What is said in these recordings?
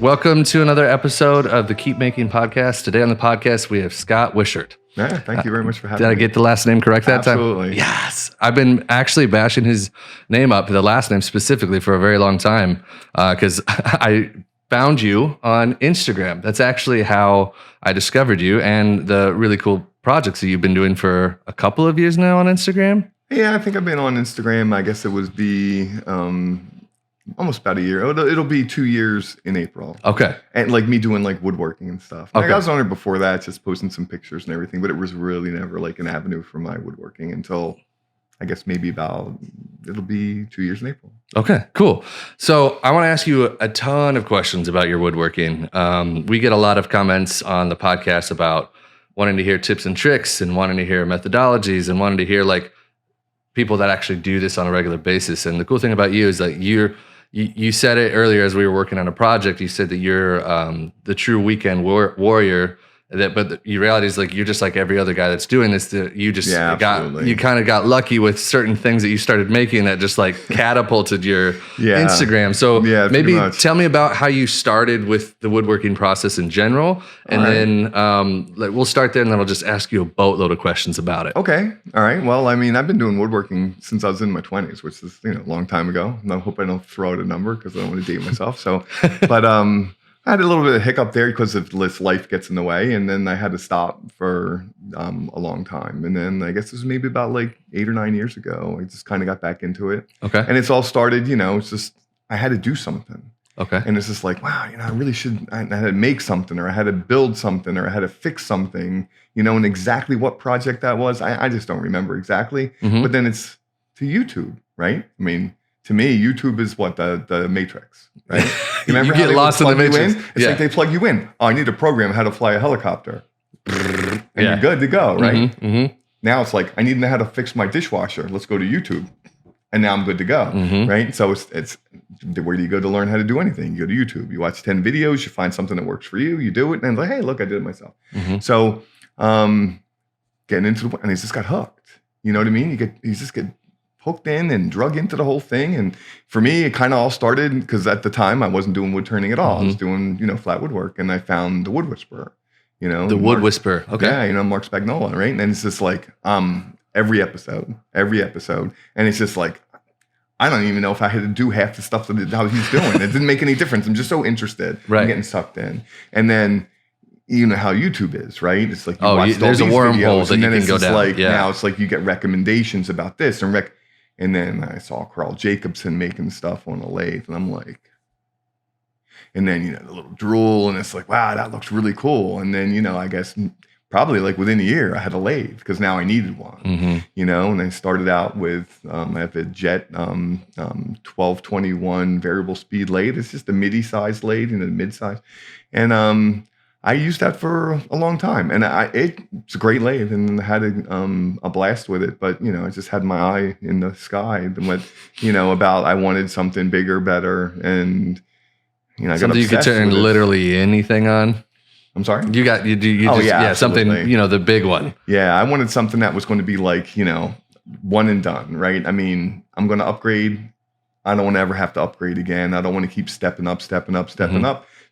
welcome to another episode of the Keep Making Podcast. Today on the podcast, we have Scott Wishart. Yeah, thank you very much for having me. me. Did I get the last name correct that time? Absolutely. Yes. I've been actually bashing his name up, the last name specifically, for a very long time because I found you on Instagram. That's actually how I discovered you and the really cool projects that you've been doing for a couple of years now on Instagram. Yeah, I think I've been on Instagram. I guess it would be almost about a year. It'll be 2 years in April. Okay. And like me doing like woodworking and stuff. Okay. Like I was on it before that, just posting some pictures and everything, but it was really never like an avenue for my woodworking until I guess maybe it'll be 2 years in April. Okay, cool. So I want to ask you a ton of questions about your woodworking. We get a lot of comments on the podcast about wanting to hear tips and tricks and wanting to hear methodologies and wanting to hear like people that actually do this on a regular basis. And the cool thing about you is that you said it earlier as we were working on a project. You said that you're the true weekend warrior. But the reality is like you're just like every other guy that's doing this. You just you kind of got lucky with certain things that you started making that just like catapulted your Instagram. So maybe tell me about how you started with the woodworking process in general, and then we'll start there, and then I'll just ask you a boatload of questions about it. Okay, all right. Well, I mean, I've been doing woodworking since I was in my 20s, which is a long time ago. And I hope I don't throw out a number because I don't want to date myself. So, but I had a little bit of hiccup there because of life gets in the way, and then I had to stop for a long time. And then I guess it was maybe about like 8 or 9 years ago, I just kind of got back into it. Okay. And it's all started, it's just, I had to do something. Okay. And it's just like, wow, I really should, I had to make something, or I had to build something, or I had to fix something, and exactly what project that was, I just don't remember exactly. Mm-hmm. But then it's to YouTube, right? I mean, to me, YouTube is what the Matrix, right? You remember you get lost in the Matrix. It's like they plug you in. Oh, I need to program how to fly a helicopter, and you're good to go, right? Mm-hmm, mm-hmm. Now it's like I need to know how to fix my dishwasher. Let's go to YouTube, and now I'm good to go, right? So it's where do you go to learn how to do anything? You go to YouTube. You watch 10 videos. You find something that works for you. You do it, and it's like, hey, look, I did it myself. Mm-hmm. So getting into and he's just got hooked. You know what I mean? You just get hooked in and drug into the whole thing. And for me, it kind of all started because at the time I wasn't doing wood turning at all. I was doing, flat woodwork, and I found the Wood Whisperer, The Wood Whisperer. Okay. Yeah, Mark Spagnola, right? And it's just like every episode. And it's just like, I don't even know if I had to do half the stuff that how he's doing. It didn't make any difference. I'm just so interested in getting sucked in. And then, you know how YouTube is, right? It's like there's a wormhole that you can go down. Like, now it's like you get recommendations about this and then I saw Carl Jacobson making stuff on a lathe, and I'm like, and then the little drool, and it's like, wow, that looks really cool. And then I guess probably like within a year I had a lathe because now I needed one. And I started out with I have a Jet 1221 variable speed lathe. It's just a midi sized lathe, mid size, and I used that for a long time, and it's a great lathe, and I had a blast with it. But I just had my eye in the sky, and went, about I wanted something bigger, better, and I got obsessed you could turn with literally anything on. I'm sorry. Something the big one. Yeah, I wanted something that was going to be like one and done, right? I mean, I'm going to upgrade. I don't want to ever have to upgrade again. I don't want to keep stepping up.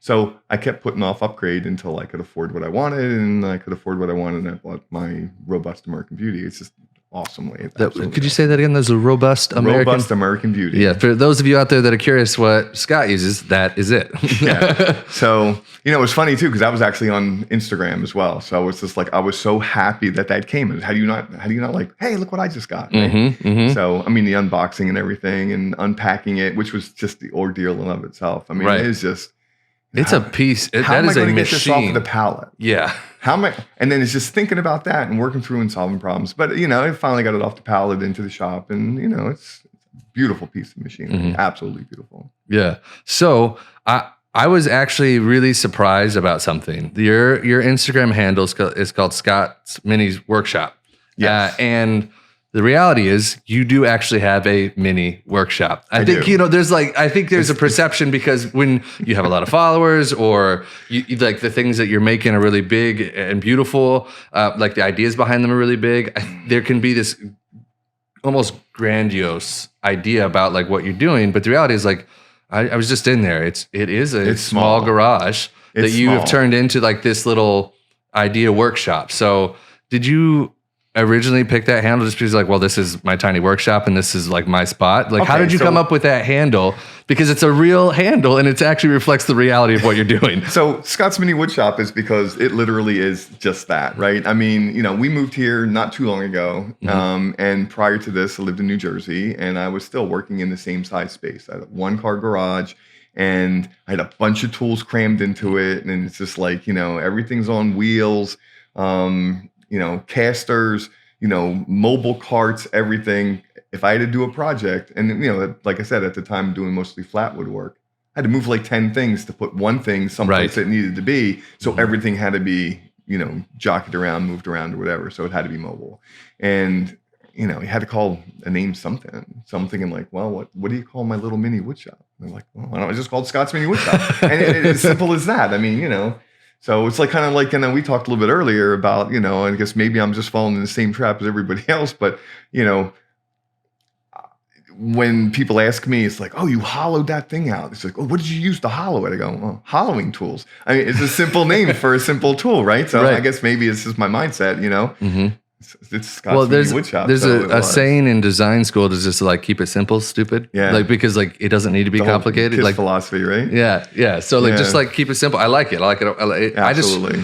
So I kept putting off upgrade until I could afford what I wanted, and I bought my robust American Beauty. It's just awesome lathe. Could you say that again? There's a robust American Beauty. Yeah, for those of you out there that are curious what Scott uses, that is it. Yeah. So, it was funny too, because I was actually on Instagram as well. So I was just like, I was so happy that came. And how do you not like, hey, look what I just got. Right? So, I mean, the unboxing and everything and unpacking it, which was just the ordeal in of itself. I mean, it is just, it's a piece. That is a machine. Get this off of the pallet? Yeah. And then it's just thinking about that and working through and solving problems. But I finally got it off the pallet into the shop, and it's a beautiful piece of machinery. Absolutely beautiful. Yeah. So I was actually really surprised about something. Your Instagram handle is called Scott's Minis Workshop. Yes. And the reality is you do actually have a mini workshop. I think, there's a perception because when you have a lot of followers or you like the things that you're making are really big and beautiful, like the ideas behind them are really big. There can be this almost grandiose idea about like what you're doing. But the reality is like, I was just in there. It is a It's small small. garage that It's you have small. turned into like this little idea workshop. So did you originally pick that handle just because like, well, this is my tiny workshop and this is like my spot? Like, how Okay, did you so- come up with that handle? Because it's a real handle and it actually reflects the reality of what you're doing. So Scott's Mini Woodshop is because it literally is just that, right? I mean, we moved here not too long ago. And prior to this, I lived in New Jersey and I was still working in the same size space. I had a 1-car garage and I had a bunch of tools crammed into it. And it's just like, everything's on wheels, casters, mobile carts, everything. If I had to do a project, and like I said, at the time doing mostly flat wood work, I had to move like 10 things to put one thing someplace Right. it needed to be. So everything had to be, jockeyed around, moved around or whatever. So it had to be mobile. And, you had to call a name something. So I'm thinking like, well, what do you call my little mini wood shop? And they're like, well, why don't I just call it Scott's Mini Wood Shop? And it's as simple as that. I mean, so it's like kind of like, and then we talked a little bit earlier about, I guess maybe I'm just falling in the same trap as everybody else, but, when people ask me, it's like, oh, you hollowed that thing out. It's like, oh, what did you use to hollow it? I go, well, hollowing tools. I mean, it's a simple name for a simple tool, right? So Right. I guess maybe it's just my mindset, Mm-hmm. It's Scott's Mini Wood Shop. There's so it a was. saying in design school to just like keep it simple, stupid. Yeah. Like, because like it doesn't need to be The whole complicated. KISS Like, philosophy, right? yeah. So like, just Yeah. like keep it simple. I like it. Absolutely.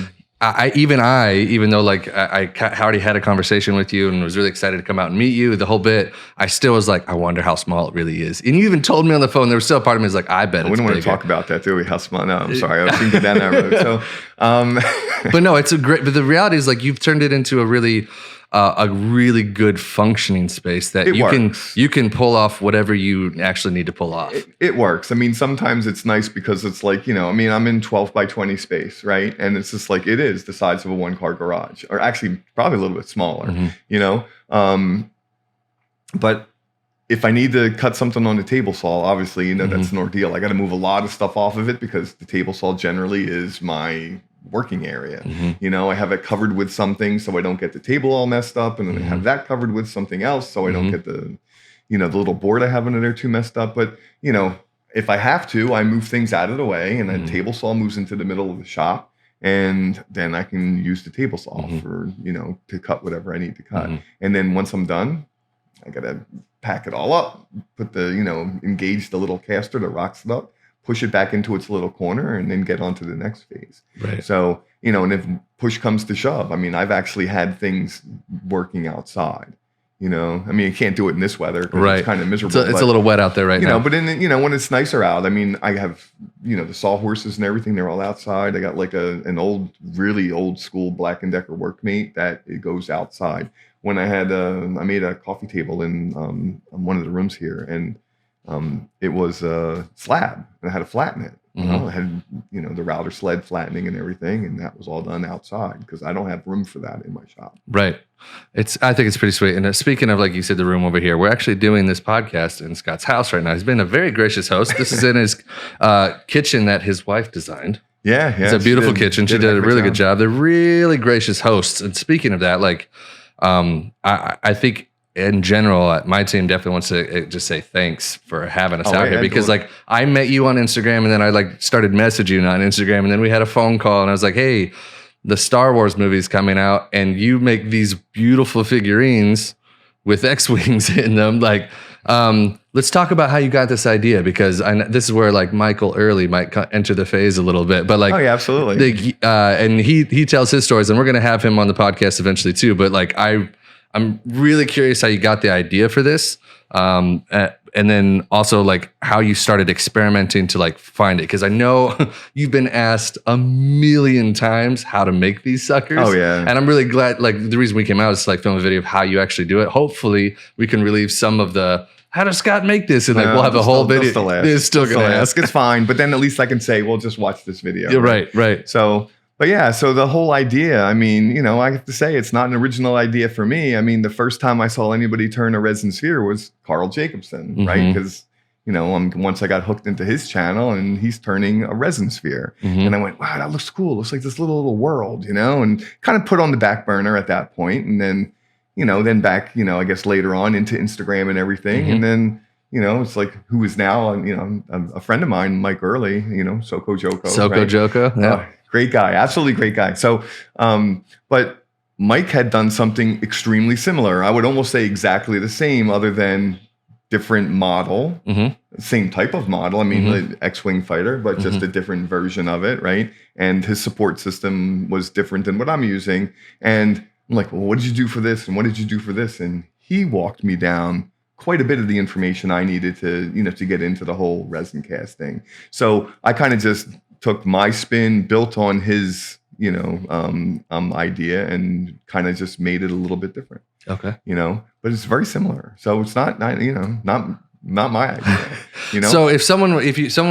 Even though like I already had a conversation with you and was really excited to come out and meet you, the whole bit, I still was like, I wonder how small it really is. And you even told me on the phone, there was still a part of me was like, I bet We it's don't want to bigger. talk about that, do we? How small? No, I'm sorry. I was thinking down that road. So, But no, it's but the reality is like you've turned it into a really good functioning space that It you works. can pull off whatever you actually need to pull off. It works. I mean, sometimes it's nice because it's like, I'm in 12 by 20 space, right? And it's just like, it is the size of a 1-car garage, or actually probably a little bit smaller, But if I need to cut something on the table saw, obviously, that's an ordeal. I got to move a lot of stuff off of it because the table saw generally is my working area. I have it covered with something so I don't get the table all messed up, and then I have that covered with something else so I don't get the little board I have under there too messed up. But if I have to, I move things out of the way, and the table saw moves into the middle of the shop, and then I can use the table saw for to cut whatever I need to cut. And then once I'm done, I gotta pack it all up, put the engage the little caster that rocks it up, push it back into its little corner, and then get on to the next phase. Right. So, and if push comes to shove, I mean, I've actually had things working outside. I mean, you can't do it in this weather because Right. it's kind of miserable. It's a little wet out there right now. But in when it's nicer out, I mean, I have the sawhorses and everything. They're all outside. I got like an old, really old school Black & Decker workmate that it goes outside. When I had I made a coffee table in one of the rooms here, and it was a slab, and I had to flatten it. I had the router sled flattening and everything, and that was all done outside because I don't have room for that in my shop. Right. I think it's pretty sweet. And speaking of, like you said, the room over here, we're actually doing this podcast in Scott's house right now. He's been a very gracious host. This is in his kitchen that his wife designed. Yeah. It's a beautiful kitchen. She did a really good job. They're really gracious hosts. And speaking of that, like, I think in general, my team definitely wants to just say thanks for having us out here because like I met you on Instagram and then I like started messaging you on Instagram and then we had a phone call and I was like, hey, the Star Wars movie's coming out and you make these beautiful figurines with X-Wings in them. Like, let's talk about how you got this idea because this is where like Michael Early might enter the phase a little bit, but like, oh yeah, absolutely. And he tells his stories and we're going to have him on the podcast eventually too. But like, I'm really curious how you got the idea for this. And then also like how you started experimenting to like find it. Because I know you've been asked a million times how to make these suckers. Oh yeah. And I'm really glad, like the reason we came out is to like film a video of how you actually do it. Hopefully we can relieve some of the, how does Scott make this? And like, we'll have a whole video. They're still going to ask. It's fine. But then at least I can say, well, just watch this video. You're right. So, but yeah, so the whole idea, I mean, I have to say it's not an original idea for me. I mean, the first time I saw anybody turn a resin sphere was Carl Jacobson, right? Because, once I got hooked into his channel and he's turning a resin sphere. And I went, wow, that looks cool. It looks like this little world, and kind of put on the back burner at that point. And then, then back, I guess later on into Instagram and everything. And then, it's like who is now, a friend of mine, Mike Early, Soko Joko. Soko Joko. Yeah. Great guy. Absolutely great guy. So, but Mike had done something extremely similar. I would almost say exactly the same, other than different model, same type of model. I mean, the X-Wing fighter, but just a different version of it, right? And his support system was different than what I'm using. And I'm like, well, what did you do for this? And what did you do for this? And he walked me down quite a bit of the information I needed to, to get into the whole resin casting. So I kind of just took my spin, built on his, idea, and kind of just made it a little bit different. Okay. But it's very similar. So it's not my idea. So if someone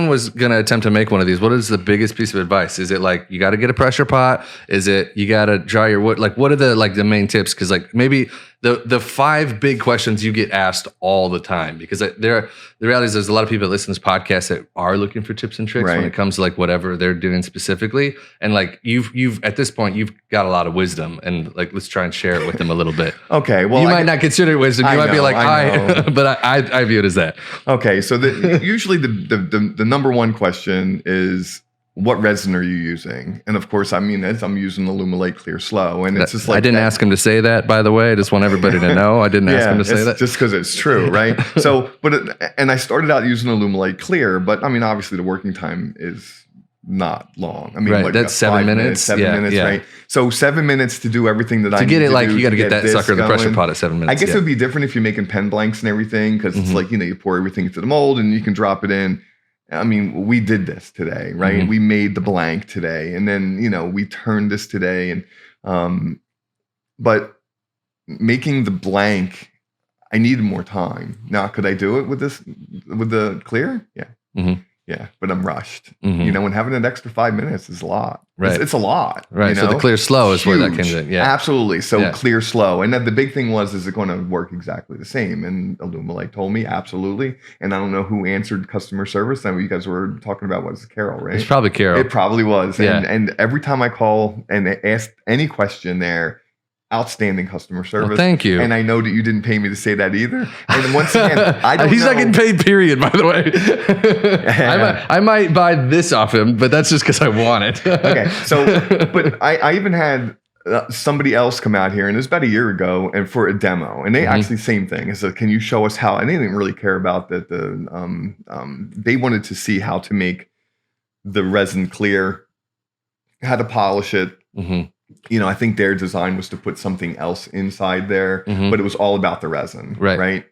was going to attempt to make one of these, what is the biggest piece of advice? Is it like, you got to get a pressure pot? Is it, you got to dry your wood? Like, what are the main tips? Cause like maybe the 5 big questions you get asked all the time, because the reality is there's a lot of people that listen to this podcast that are looking for tips and tricks when it comes to like whatever they're doing specifically. And like you've at this point, you've got a lot of wisdom, and like, let's try and share it with them a little bit. Okay. Well, you might not consider it wisdom. You might be like, but I view it as that. Okay. So usually the number one question is, what resin are you using? And of course, I'm using Alumilite Clear Slow, and it's just like, I didn't ask him to say that, by the way. I just want everybody to know I didn't ask him to say that. Just because it's true, right? So, and I started out using Alumilite Clear, but I mean, obviously the working time is not long. I mean, that's 7 minutes. 7 minutes, right? So 7 minutes to do everything that I need to do. To get it, like, you got to get that sucker in the pressure pot at 7 minutes. I guess it would be different if you're making pen blanks and everything, because it's like, you pour everything into the mold and you can drop it in. I mean, we did this today, right? We made the blank today, and then, we turned this today. And, but making the blank, I needed more time. Now, could I do it with the clear? Yeah. Yeah, but I'm rushed. And having an extra 5 minutes is a lot. Right. It's a lot. Right. So the Clear Slow is where that comes in. Yeah. Absolutely. So Clear Slow. And then the big thing was, is it going to work exactly the same? And Alumilite told me absolutely. And I don't know who answered customer service. I mean, you guys were talking about, was it Carol, right? It's probably Carol. It probably was. Yeah. And every time I call and ask any question there, outstanding customer service. Well, thank you. And I know that you didn't pay me to say that either. And once again, I don't He's know. not getting paid, period, by the way. I might buy this off him, but that's just because I want it. Okay. So, but I even had somebody else come out here, and it was about a year ago, and for a demo, and they actually, same thing. It's like, can you show us how? And they didn't really care about that. They wanted to see how to make the resin clear, how to polish it. I think their design was to put something else inside there, but it was all about the resin, right?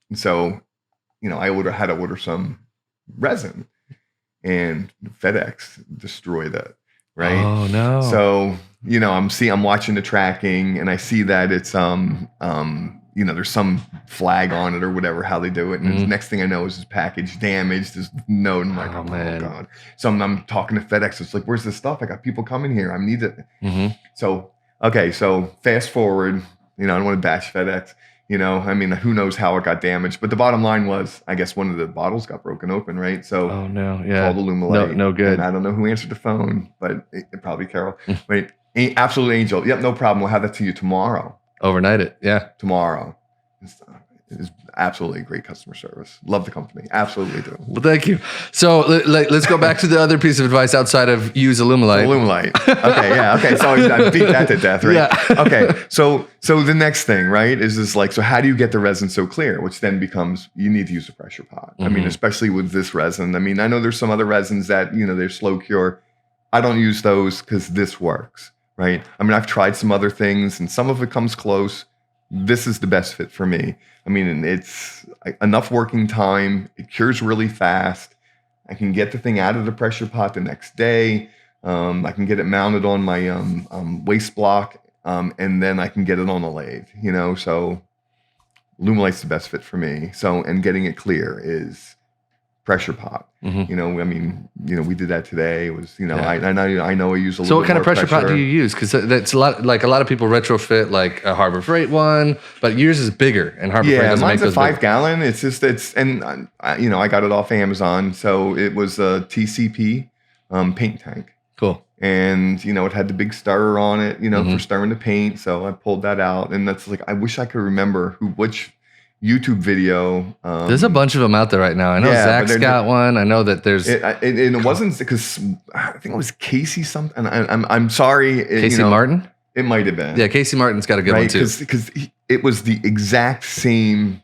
And so, I had to order some resin, and FedEx destroyed it, right? Oh no! So I'm watching the tracking, and I see that it's there's some flag on it or whatever, how they do it. And the next thing I know is this package damaged, this note. And I'm like, oh God. So I'm talking to FedEx. It's like, where's this stuff? I got people coming here. I need it. So, okay. So fast forward, I don't want to bash FedEx. I mean, who knows how it got damaged, but the bottom line was, I guess one of the bottles got broken open, right? So oh no, yeah, called Alumilite. No good. And I don't know who answered the phone, but it probably Carol. Right? Absolute angel. Yep, no problem. We'll have that to you tomorrow. Overnight it, yeah. Tomorrow. It's absolutely great customer service. Love the company. Absolutely do. Well, thank you. So let's go back to the other piece of advice outside of use Alumilite. Okay, yeah. Okay, so I beat that to death, right? Yeah. Okay, so the next thing, right, is this like, so how do you get the resin so clear? Which then becomes, you need to use a pressure pot. I mean, especially with this resin. I mean, I know there's some other resins that, they're slow cure. I don't use those because this works. Right. I mean, I've tried some other things, and some of it comes close. This is the best fit for me. I mean, it's enough working time. It cures really fast. I can get the thing out of the pressure pot the next day. I can get it mounted on my waste block, and then I can get it on a lathe. So Alumilite's the best fit for me. So, and getting it clear is pressure pot. I mean, we did that today. It was, I know I use a little bit. So what kind of pressure pot do you use? Because that's a lot of people retrofit like a Harbor Freight one, but yours is bigger, and Harbor Freight doesn't make those. Yeah, mine's a 5 gallon. I got it off Amazon. So it was a TCP paint tank. Cool. And, it had the big stirrer on it, for stirring the paint. So I pulled that out, and that's like, I wish I could remember which YouTube video. There's a bunch of them out there right now. I know Yeah, but Zach's got one. I know that there's it wasn't because I think it was Casey something. I'm sorry. Casey Martin. It might have been. Yeah, Casey Martin's got a good one too. Because it was the exact same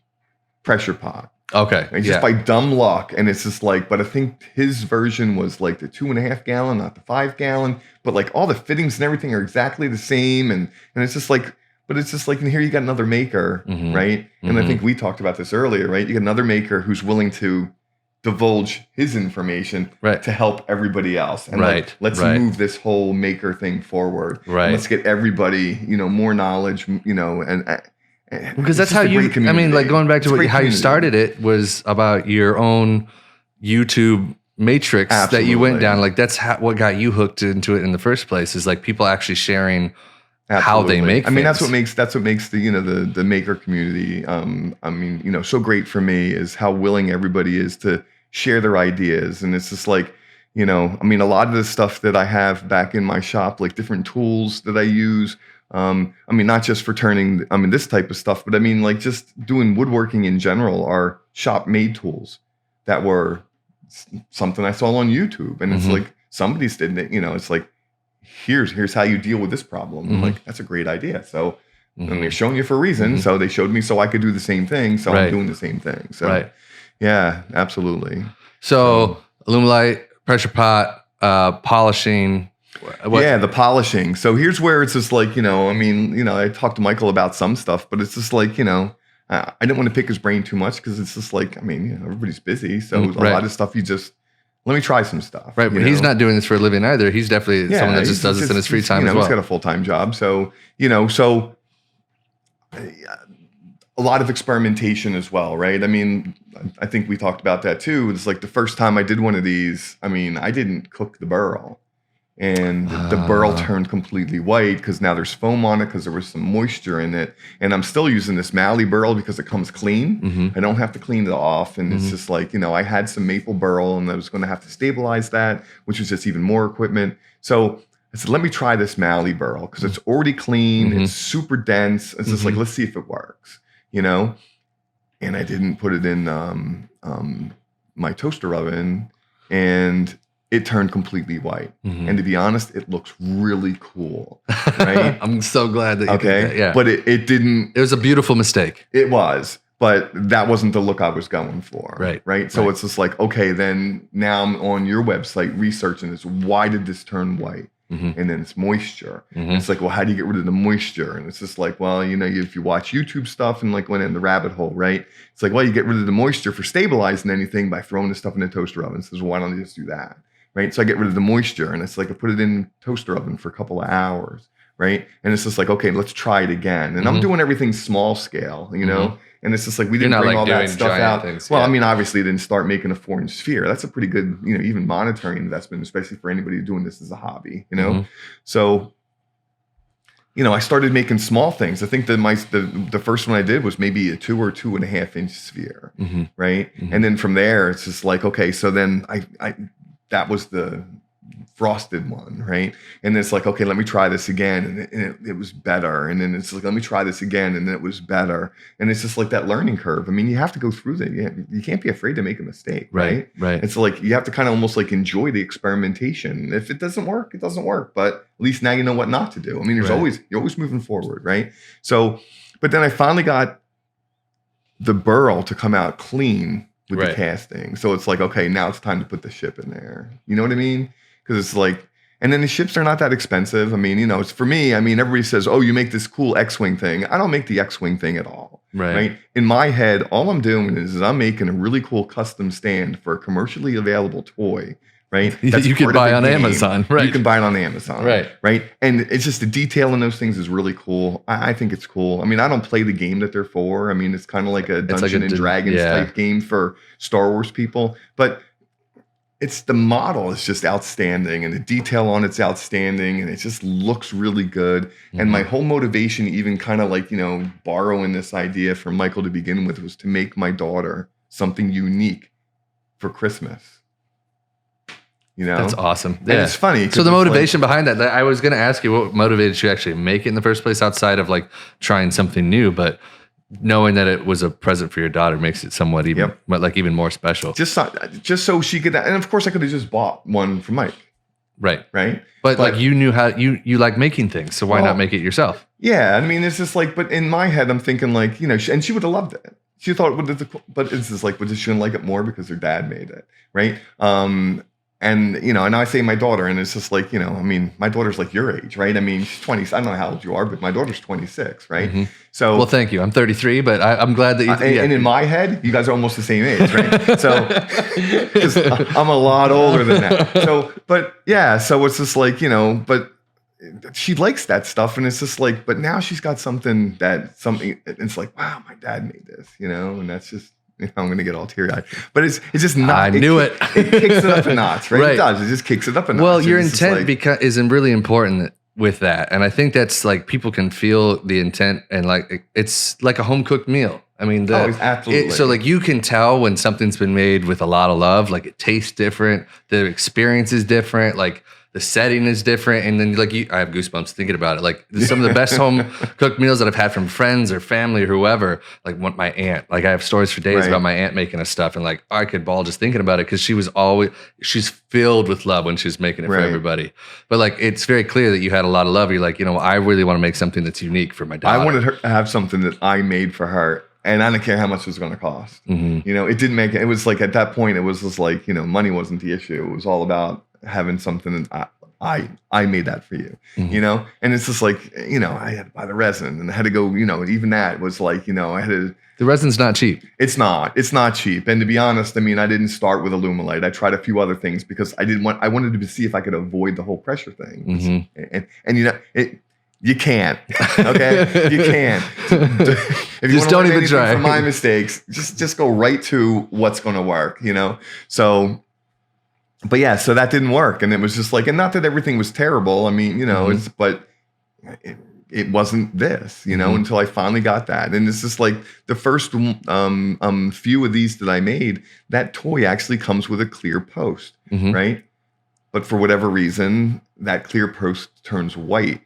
pressure pot. Okay. Right? Just by dumb luck. And it's just like, but I think his version was like the 2.5 gallon, not the 5 gallon. But like all the fittings and everything are exactly the same. And it's just like, but it's just like, and here you got another maker, right? And I think we talked about this earlier, right? You got another maker who's willing to divulge his information to help everybody else. And let's move this whole maker thing forward. Right. Let's get everybody, more knowledge, and because that's how you, I mean, like going back to how you started it was about your own YouTube matrix that you went down. Like that's what got you hooked into it in the first place, is like people actually sharing how they make things. I mean, that's what makes the the maker community, so great for me, is how willing everybody is to share their ideas. And it's just like, a lot of the stuff that I have back in my shop, like different tools that I use, not just for turning, this type of stuff, but like just doing woodworking in general, are shop made tools that were something I saw on YouTube. And it's like, somebody's did it, it's like, here's how you deal with this problem. I'm like, that's a great idea. So, and they're showing you for a reason. So they showed me so I could do the same thing. So I'm doing the same thing. So yeah, absolutely. So Alumilite, pressure pot, polishing. The polishing. So here's where it's just like, I talked to Michael about some stuff, but it's just like, I didn't want to pick his brain too much, because it's just like, everybody's busy. So a lot of stuff let me try some stuff. Right, but he's not doing this for a living either. He's definitely someone that just does this in his free time as well. He's got a full-time job. So, a lot of experimentation as well, right? I think we talked about that too. It's like the first time I did one of these, I didn't cook the burl. And the burl turned completely white because now there's foam on it because there was some moisture in it. And I'm still using this Mally burl because it comes clean. I don't have to clean it off. And it's just like, I had some maple burl and I was going to have to stabilize that, which was just even more equipment. So I said, let me try this Mally burl because it's already clean. It's super dense. It's just like, let's see if it works, And I didn't put it in my toaster oven, and it turned completely white. And to be honest, it looks really cool, right? I'm so glad that you did that. Yeah. But it didn't. It was a beautiful mistake. It was, but that wasn't the look I was going for. Right. So it's just like, okay, then now I'm on your website researching this. Why did this turn white? And then it's moisture. It's like, well, how do you get rid of the moisture? And it's just like, well, if you watch YouTube stuff and like went in the rabbit hole, right? It's like, well, you get rid of the moisture for stabilizing anything by throwing the stuff in the toaster oven. It says, well, why don't you just do that? Right. So I get rid of the moisture, and it's like I put it in toaster oven for a couple of hours. Right. And it's just like, okay, let's try it again. And I'm doing everything small scale, and it's just like, we didn't bring all that stuff out. Things, well, obviously didn't start making a 4-inch sphere. That's a pretty good, even monetary investment, especially for anybody doing this as a hobby, So, I started making small things. I think that the first one I did was maybe a 2 or 2.5 inch sphere. Right. And then from there, it's just like, okay, so then I that was the frosted one, right? And it's like, okay, let me try this again, and it was better. And then it's like, let me try this again, and then it was better. And it's just like that learning curve. You have to go through that. You can't be afraid to make a mistake, right? It's like you have to kind of almost like enjoy the experimentation. If it doesn't work, it doesn't work. But at least now you know what not to do. You're always moving forward, right? So, but then I finally got the burl to come out clean with the casting. So it's like, okay, now it's time to put the ship in there. You know what I mean? Because it's like, and then the ships are not that expensive. It's for me, everybody says, oh, you make this cool X-Wing thing. I don't make the X-Wing thing at all. Right? In my head, all I'm doing is I'm making a really cool custom stand for a commercially available toy. Right? That you can buy on Amazon. Right. You can buy it on Amazon. Right. And it's just the detail in those things is really cool. I think it's cool. I don't play the game that they're for. It's kind of like a Dungeons and Dragons type game for Star Wars people. But it's the model is just outstanding, and the detail on it's outstanding, and it just looks really good. And my whole motivation, even kind of like, borrowing this idea from Michael to begin with, was to make my daughter something unique for Christmas. That's awesome. And it's funny. So the motivation behind that, I was going to ask you what motivated you to actually make it in the first place, outside of like trying something new, but knowing that it was a present for your daughter makes it somewhat even, even more special. Just so she could, and of course I could have just bought one for Mike. Right. But like you knew how you like making things, so why not make it yourself? Yeah, I mean, it's just like, but in my head, I'm thinking like, and she would have loved it. She thought, but it's just like, but she wouldn't like it more because her dad made it, right? And and I say my daughter, and it's just like, I mean, my daughter's like your age, right? I mean, she's 20. I don't know how old you are, but my daughter's 26, right? Mm-hmm. So, well, thank you. I'm 33, but I'm glad that you. And in my head, you guys are almost the same age, right? So, because I'm a lot older than that. So, but yeah, so it's just like, but she likes that stuff, and it's just like, but now she's got something. It's like, wow, my dad made this, and that's just. I'm going to get all teary-eyed, but it's just not. I knew it. It kicks it up a notch, right? It does. It just kicks it up a notch. Well, your intent is really important with that, and I think that's like people can feel the intent, and like it's like a home cooked meal. I mean, absolutely. So like you can tell when something's been made with a lot of love. Like it tastes different, the experience is different. Like the setting is different, and then I have goosebumps thinking about it. Like some of the best home cooked meals that I've had from friends or family or whoever. Like my aunt. Like I have stories for days about my aunt making us stuff, and like I could bawl just thinking about it because she's filled with love when she's making it for everybody. But like it's very clear that you had a lot of love. You're like, I really want to make something that's unique for my daughter. I wanted her to have something that I made for her. And I didn't care how much it was going to cost. Mm-hmm. It didn't make it. It was like at that point, it was just like, money wasn't the issue. It was all about having something that I made that for you, mm-hmm. And it's just like, I had to buy the resin and I had to go, even that was like, I had to. The resin's not cheap. It's not cheap. And to be honest, I mean, I didn't start with Alumilite. I tried a few other things because I wanted to see if I could avoid the whole pressure thing. Mm-hmm. And you can't, okay? You can't. If you just don't even try. For my mistakes, just go right to what's going to work, So, but yeah, so that didn't work, and it was just like, and not that everything was terrible. I mean, but it wasn't this, until I finally got that, and it's just like the first few of these that I made. That toy actually comes with a clear post, right? But for whatever reason, that clear post turns white.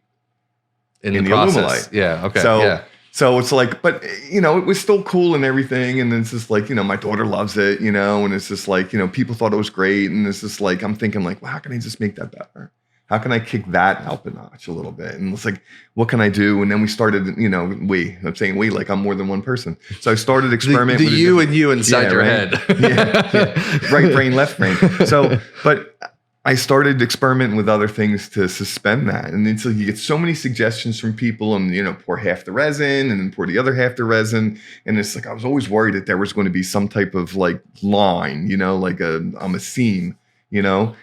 In the process. Alumilite. Yeah. Okay. So it's like, but it was still cool and everything. And it's just like, my daughter loves it, and it's just like, people thought it was great. And it's just like, I'm thinking like, well, how can I just make that better? How can I kick that up a notch a little bit? And it's like, what can I do? And then we started, I'm saying we, like I'm more than one person. So I started experimenting. The you and you inside your head. Right brain, left brain. So, but I started experimenting with other things to suspend that. And then so you get so many suggestions from people and, pour half the resin and then pour the other half the resin. And it's like, I was always worried that there was going to be some type of like line, like a seam, and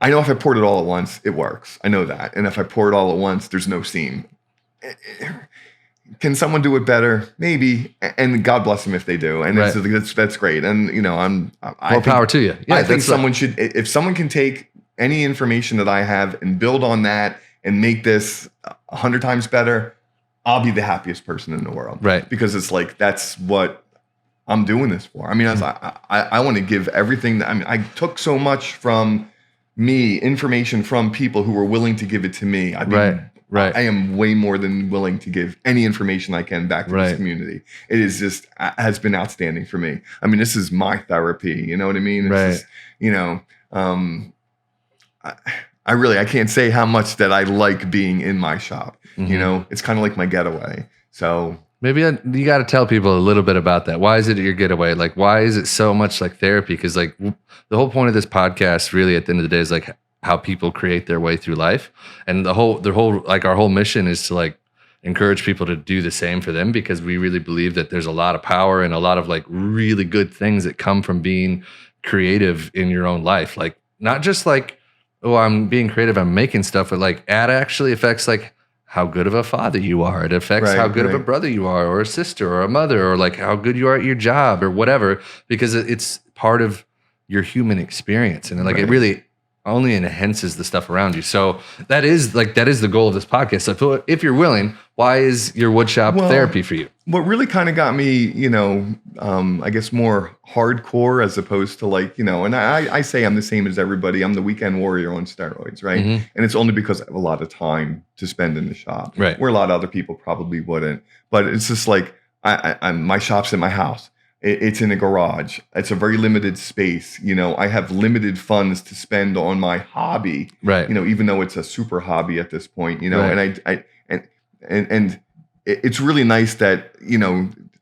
I know if I poured it all at once, it works. I know that. And if I pour it all at once, there's no seam. Can someone do it better? Maybe, and God bless them if they do. And that's great. And more power to you. Yeah, I think someone should. If someone can take any information that I have and build on that and make this 100 times better, I'll be the happiest person in the world. Right? Because it's like that's what I'm doing this for. I mean, I want to give everything. I took so much from me, information from people who were willing to give it to me. I am way more than willing to give any information I can back to this community. It is just has been outstanding for me. I mean, this is my therapy. You know what I mean? It's just, I can't say how much that I like being in my shop. It's kind of like my getaway. So maybe you got to tell people a little bit about that. Why is it your getaway? Like, why is it so much like therapy? Because like the whole point of this podcast, really, at the end of the day, is like how people create their way through life, and the whole like our whole mission is to like encourage people to do the same for them, because we really believe that there's a lot of power and a lot of like really good things that come from being creative in your own life. Like not just like, oh, I'm being creative, I'm making stuff, but like it actually affects like how good of a father you are. It affects how good of a brother you are, or a sister, or a mother, or like how good you are at your job or whatever, because it's part of your human experience. And like it really only enhances the stuff around you. So that is the goal of this podcast. So if you're willing, why is your wood shop therapy for you? What really kind of got me, I guess more hardcore as opposed to like, and I say I'm the same as everybody. I'm the weekend warrior on steroids, right? Mm-hmm. And it's only because I have a lot of time to spend in the shop, right? Where a lot of other people probably wouldn't. But it's just like I'm my shop's in my house. It's in a garage. It's a very limited space. I have limited funds to spend on my hobby, right? Even though it's a super hobby at this point, right. and it's really nice that,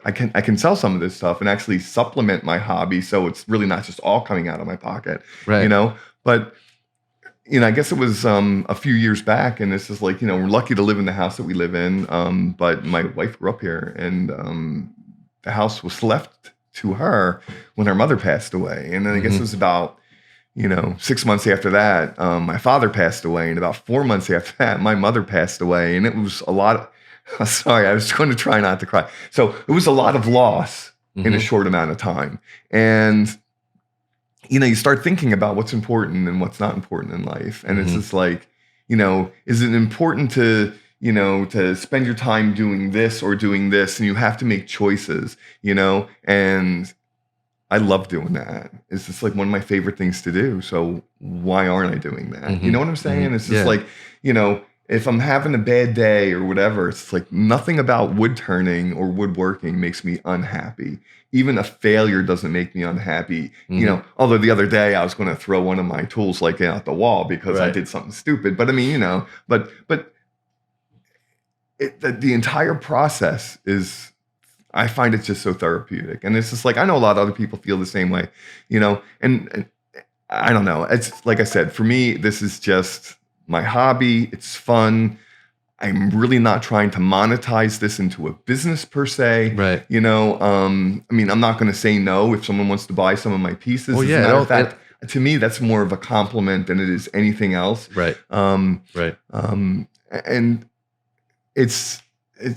I can sell some of this stuff and actually supplement my hobby. So it's really not just all coming out of my pocket, right? But, I guess it was a few years back, and this is like, we're lucky to live in the house that we live in. But my wife grew up here, and the house was left to her when her mother passed away. And then I guess it was about, 6 months after that, my father passed away. And about 4 months after that, my mother passed away. And it was a lot sorry, I was going to try not to cry. So it was a lot of loss in a short amount of time. And, you start thinking about what's important and what's not important in life. And it's just like, is it important to, to spend your time doing this or doing this? And you have to make choices, and I love doing that. It's just like one of my favorite things to do. So why aren't I doing that? You know what I'm saying? It's just like, if I'm having a bad day or whatever, it's like nothing about wood turning or woodworking makes me unhappy. Even a failure doesn't make me unhappy. Although the other day I was going to throw one of my tools like out the wall because I did something stupid. But I mean, but the entire process is, I find it just so therapeutic. And it's just like, I know a lot of other people feel the same way, and I don't know. It's like I said, for me, this is just my hobby. It's fun. I'm really not trying to monetize this into a business per se. Right. I mean, I'm not going to say no if someone wants to buy some of my pieces. Well, As a matter of fact, to me, that's more of a compliment than it is anything else. Right. Right. And it's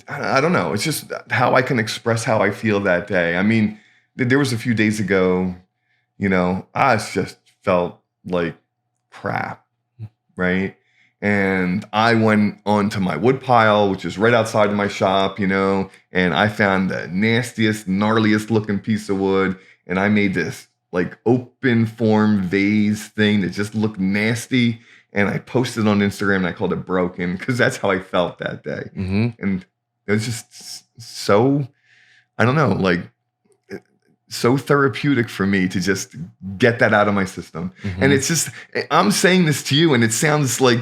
I don't know. It's just how I can express how I feel that day. I mean, there was a few days ago, I just felt like crap. Right. And I went onto my wood pile, which is right outside of my shop, and I found the nastiest, gnarliest looking piece of wood. And I made this like open form vase thing that just looked nasty. And I posted on Instagram and I called it broken because that's how I felt that day. And it was just so, I don't know, like, so therapeutic for me to just get that out of my system. And it's just, I'm saying this to you and it sounds like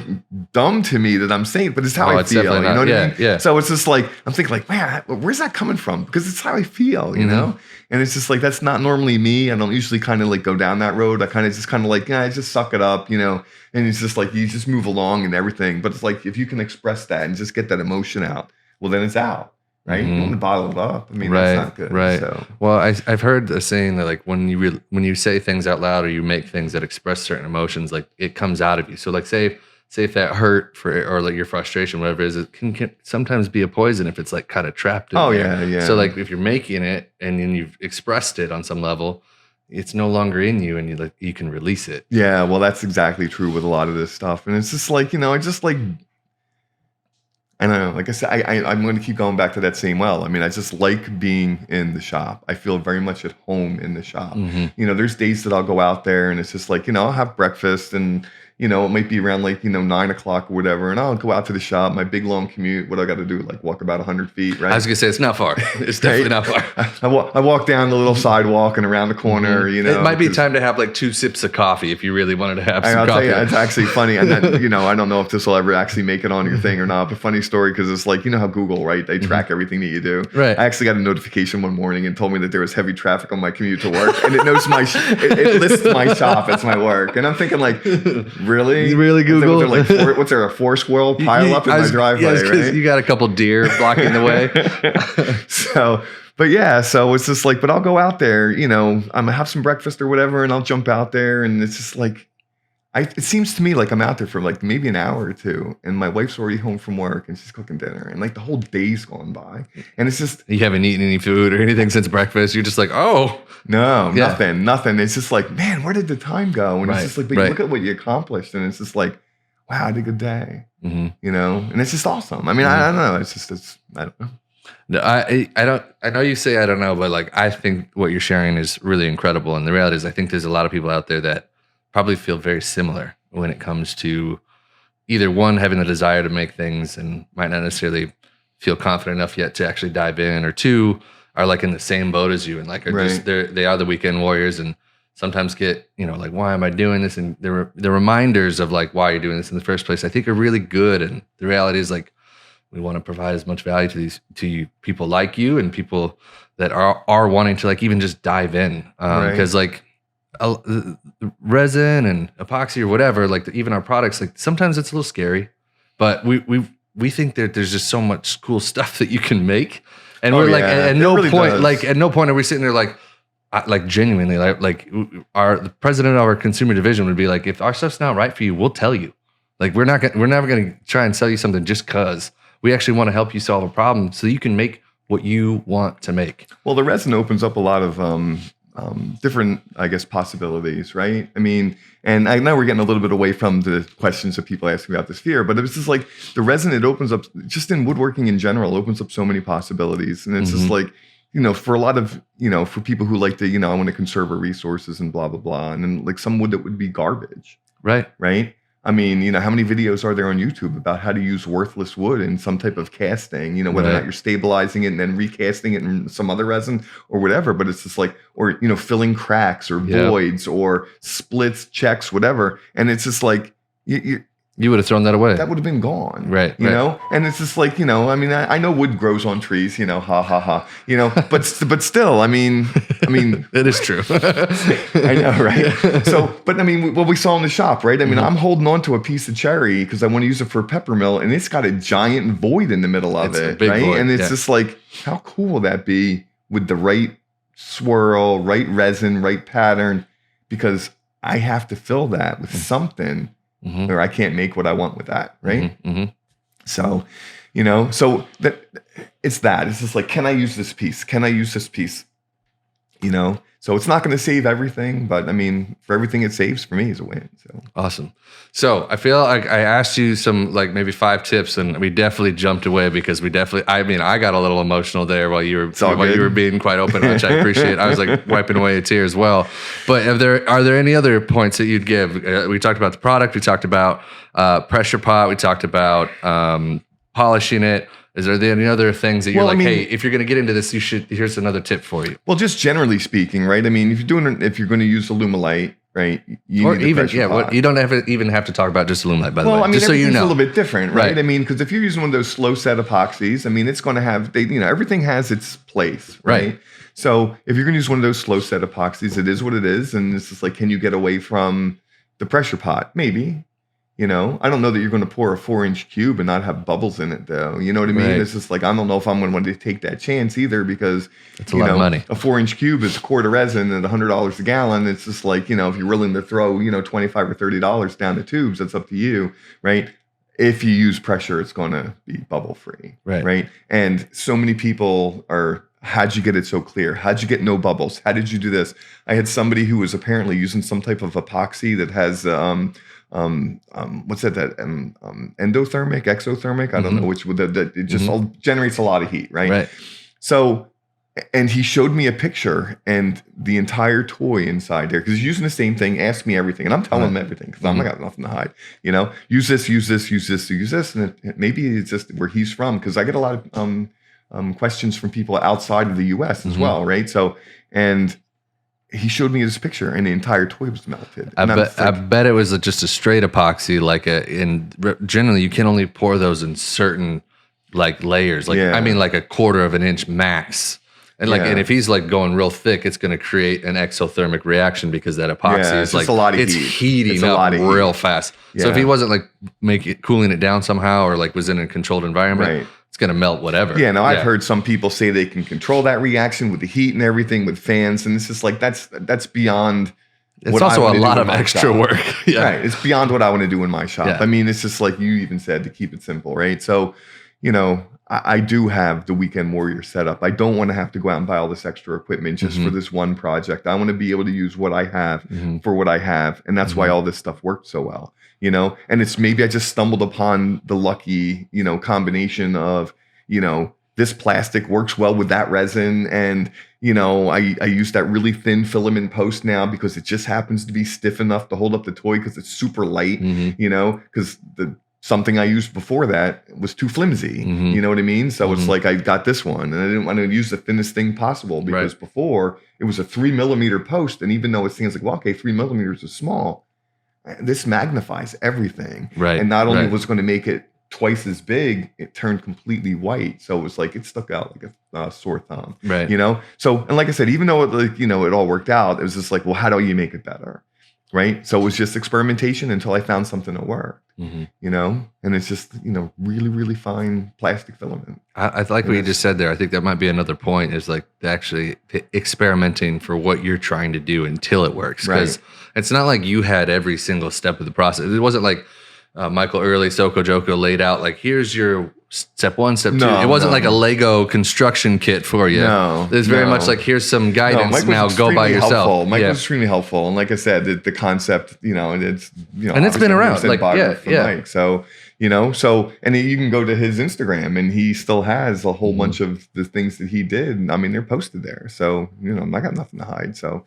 dumb to me that I'm saying it, but it's how I feel. You know what I mean? Yeah. So it's just like, I'm thinking like, man, where's that coming from? Because it's how I feel, you know? And it's just like, that's not normally me. I don't usually kind of like go down that road. I kind of just like, I just suck it up, and it's just like, you just move along and everything. But it's like, if you can express that and just get that emotion out, well, then it's out. Right, you don't want to bottle it up. I mean, that's not good. Right. So. Well, I've heard a saying that like when you say things out loud or you make things that express certain emotions, like it comes out of you. So like say if that hurt or like your frustration, whatever it is, it can sometimes be a poison if it's like kind of trapped in there. Yeah. So like if you're making it and then you've expressed it on some level, it's no longer in you and you can release it. Yeah, well, that's exactly true with a lot of this stuff, and it's just like I just like. I don't know. Like I said, I'm going to keep going back to that same well. I mean, I just like being in the shop. I feel very much at home in the shop. There's days that I'll go out there and it's just like, I'll have breakfast and, it might be around like, 9 o'clock or whatever. And I'll go out to the shop, my big long commute. What I got to do, like walk about 100 feet, right? I was going to say, it's not far. It's definitely not far. I walk down the little sidewalk and around the corner, It might be time to have like 2 sips of coffee if you really wanted to have some coffee. Tell you, it's actually funny. And then, I don't know if this will ever actually make it on your thing or not, but funny story, because it's like, how Google, right? They track everything that you do. Right. I actually got a notification one morning and told me that there was heavy traffic on my commute to work. And it knows it lists my shop as my work. And I'm thinking like, really? Really, Google? What's there, a 4 squirrel pile up in my driveway, right? You got a couple deer blocking the way. So it's just like, but I'll go out there, I'm gonna have some breakfast or whatever, and I'll jump out there, and it's just like, it seems to me like I'm out there for like maybe an hour or two, and my wife's already home from work and she's cooking dinner, and like the whole day's gone by, and it's just You haven't eaten any food or anything since breakfast. You're just like, oh, nothing. It's just like, man, where did the time go? And it's just like, but you look at what you accomplished, and it's just like, wow, I had a good day, you know, and it's just awesome. I mean, I don't know. I don't know. No, I know you say I don't know, but like I think what you're sharing is really incredible. And the reality is I think there's a lot of people out there that probably feel very similar when it comes to either one, having the desire to make things and might not necessarily feel confident enough yet to actually dive in, or two, are like in the same boat as you and like are just they are the weekend warriors and sometimes get, you know, like, why am I doing this? And the reminders of like why you're doing this in the first place, I think are really good. And the reality is like we want to provide as much value to you, people like you and people that are wanting to like even just dive in. Because like resin and epoxy or whatever, like even our products, like sometimes it's a little scary, but we think that there's just so much cool stuff that you can make. And we're like, at no point, like at no point are we sitting there like genuinely, like the president of our consumer division would be like, if our stuff's not right for you, we'll tell you. Like we're never going to try and sell you something just cause. We actually want to help you solve a problem so you can make what you want to make. Well, the resin opens up a lot of different, I guess, possibilities, right? I mean, and I know we're getting a little bit away from the questions that people ask about the sphere, but it was just like the resin, it opens up, just in woodworking in general, opens up so many possibilities. And it's just like, you know, for a lot of, you know, for people who like to, you know, I want to conserve our resources and blah, blah, blah. And then like some wood that would be garbage. Right. I mean, you know, how many videos are there on YouTube about how to use worthless wood in some type of casting, you know, whether or not you're stabilizing it and then recasting it in some other resin or whatever, but it's just like, or, you know, filling cracks or voids or splits, checks, whatever. And it's just like, you would have thrown that away. That would have been gone. Right. You know? And it's just like, you know, I mean, I know wood grows on trees, you know, ha, ha, ha, you know, but still, I mean, it is true. I know, right? So, but I mean, what we saw in the shop, right? I mean, I'm holding on to a piece of cherry because I want to use it for a peppermill, and it's got a giant void in the middle of it, right? Void, and it's just like, how cool will that be with the right swirl, right resin, right pattern? Because I have to fill that with something. Or I can't make what I want with that, right? So, you know, so it's just like, can I use this piece? Can I use this piece? You know, so it's not going to save everything, but I mean, for everything it saves, for me is a win. So awesome. So I feel like I asked you some like maybe 5 tips, and we definitely jumped away because I got a little emotional there while you were being quite open, which I appreciate. I was like wiping away a tear as well. But are there any other points that you'd give? We talked about the product. We talked about pressure pot. We talked about polishing it. Is there any other things that you're hey, if you're going to get into this, here's another tip for you? Well, just generally speaking, right? I mean, if you're going to use Alumilite, right? You need the pressure pot. You don't even have to talk about just Alumilite, by the way. Well, I mean, just so you know, a little bit different, right? I mean, because if you're using one of those slow set epoxies, I mean, it's going to have, everything has its place, right? So if you're going to use one of those slow set epoxies, it is what it is. And it's just like, can you get away from the pressure pot? Maybe. You know, I don't know that you're going to pour a 4-inch cube and not have bubbles in it, though. You know what I mean? It's just like, I don't know if I'm going to want to take that chance either, because it's a lot of money. A 4-inch cube is a quart of resin at $100 a gallon. It's just like, you know, if you're willing to throw, $25 or $30 down the tubes, that's up to you, right? If you use pressure, it's going to be bubble free, right? And so many people are, how'd you get it so clear? How'd you get no bubbles? How did you do this? I had somebody who was apparently using some type of epoxy that has, what's that? Endothermic, exothermic? I don't know which. It just all generates a lot of heat, right? So, and he showed me a picture and the entire toy inside there, because he's using the same thing. Asked me everything, and I'm telling him everything because I'm not got nothing to hide. You know, use this, use this, use this, use this, and maybe it's just where he's from, because I get a lot of questions from people outside of the U.S. as well, right? So, and he showed me his picture, and the entire toy was melted. I bet it was just a straight epoxy, generally you can only pour those in certain like layers, I mean like a 1/4 of an inch max. And and if he's like going real thick, it's going to create an exothermic reaction, because that epoxy is like, a lot of it's heat. Heating up real fast. So if he wasn't like cooling it down somehow, or like was in a controlled environment, it's going to melt whatever. Yeah, no, I've heard some people say they can control that reaction with the heat and everything with fans, and it's just like, that's beyond It's also a lot of extra work. Yeah. Right. It's beyond what I want to do in my shop. Yeah. I mean, it's just like you even said, to keep it simple, right? So, you know, I do have the Weekend Warrior setup. I don't want to have to go out and buy all this extra equipment just for this one project. I want to be able to use what I have for what I have. And that's why all this stuff worked so well, you know? And it's maybe I just stumbled upon the lucky, you know, combination of, you know, this plastic works well with that resin. And, you know, I use that really thin filament post now because it just happens to be stiff enough to hold up the toy because it's super light, you know, because something I used before that was too flimsy. You know what I mean? So it's like I got this one and I didn't want to use the thinnest thing possible because before it was a 3 millimeter post. And even though it seems like, well, okay, 3 millimeters is small, this magnifies everything. Right. And not only was it going to make it twice as big, it turned completely white. So it was like, it stuck out like a sore thumb, right? You know? So, and like I said, even though it, like, you know, it all worked out, it was just like, well, how do you make it better? Right. So it was just experimentation until I found something that worked, you know, and it's just, you know, really, really fine plastic filament. I like what you just said there. I think that might be another point is like actually experimenting for what you're trying to do until it works. Because it's not like you had every single step of the process. It wasn't like Michael Early, Soko Joko laid out like, here's your step 1, step 2. It wasn't like a Lego construction kit for you. No, it's very much like, here's some guidance. Now go by yourself. Mike was extremely helpful, and like I said, the concept, you know, and it's, you know, and it's been around. Like, Mike. So, you know, and you can go to his Instagram, and he still has a whole bunch of the things that he did. I mean, they're posted there. So, you know, I got nothing to hide. So,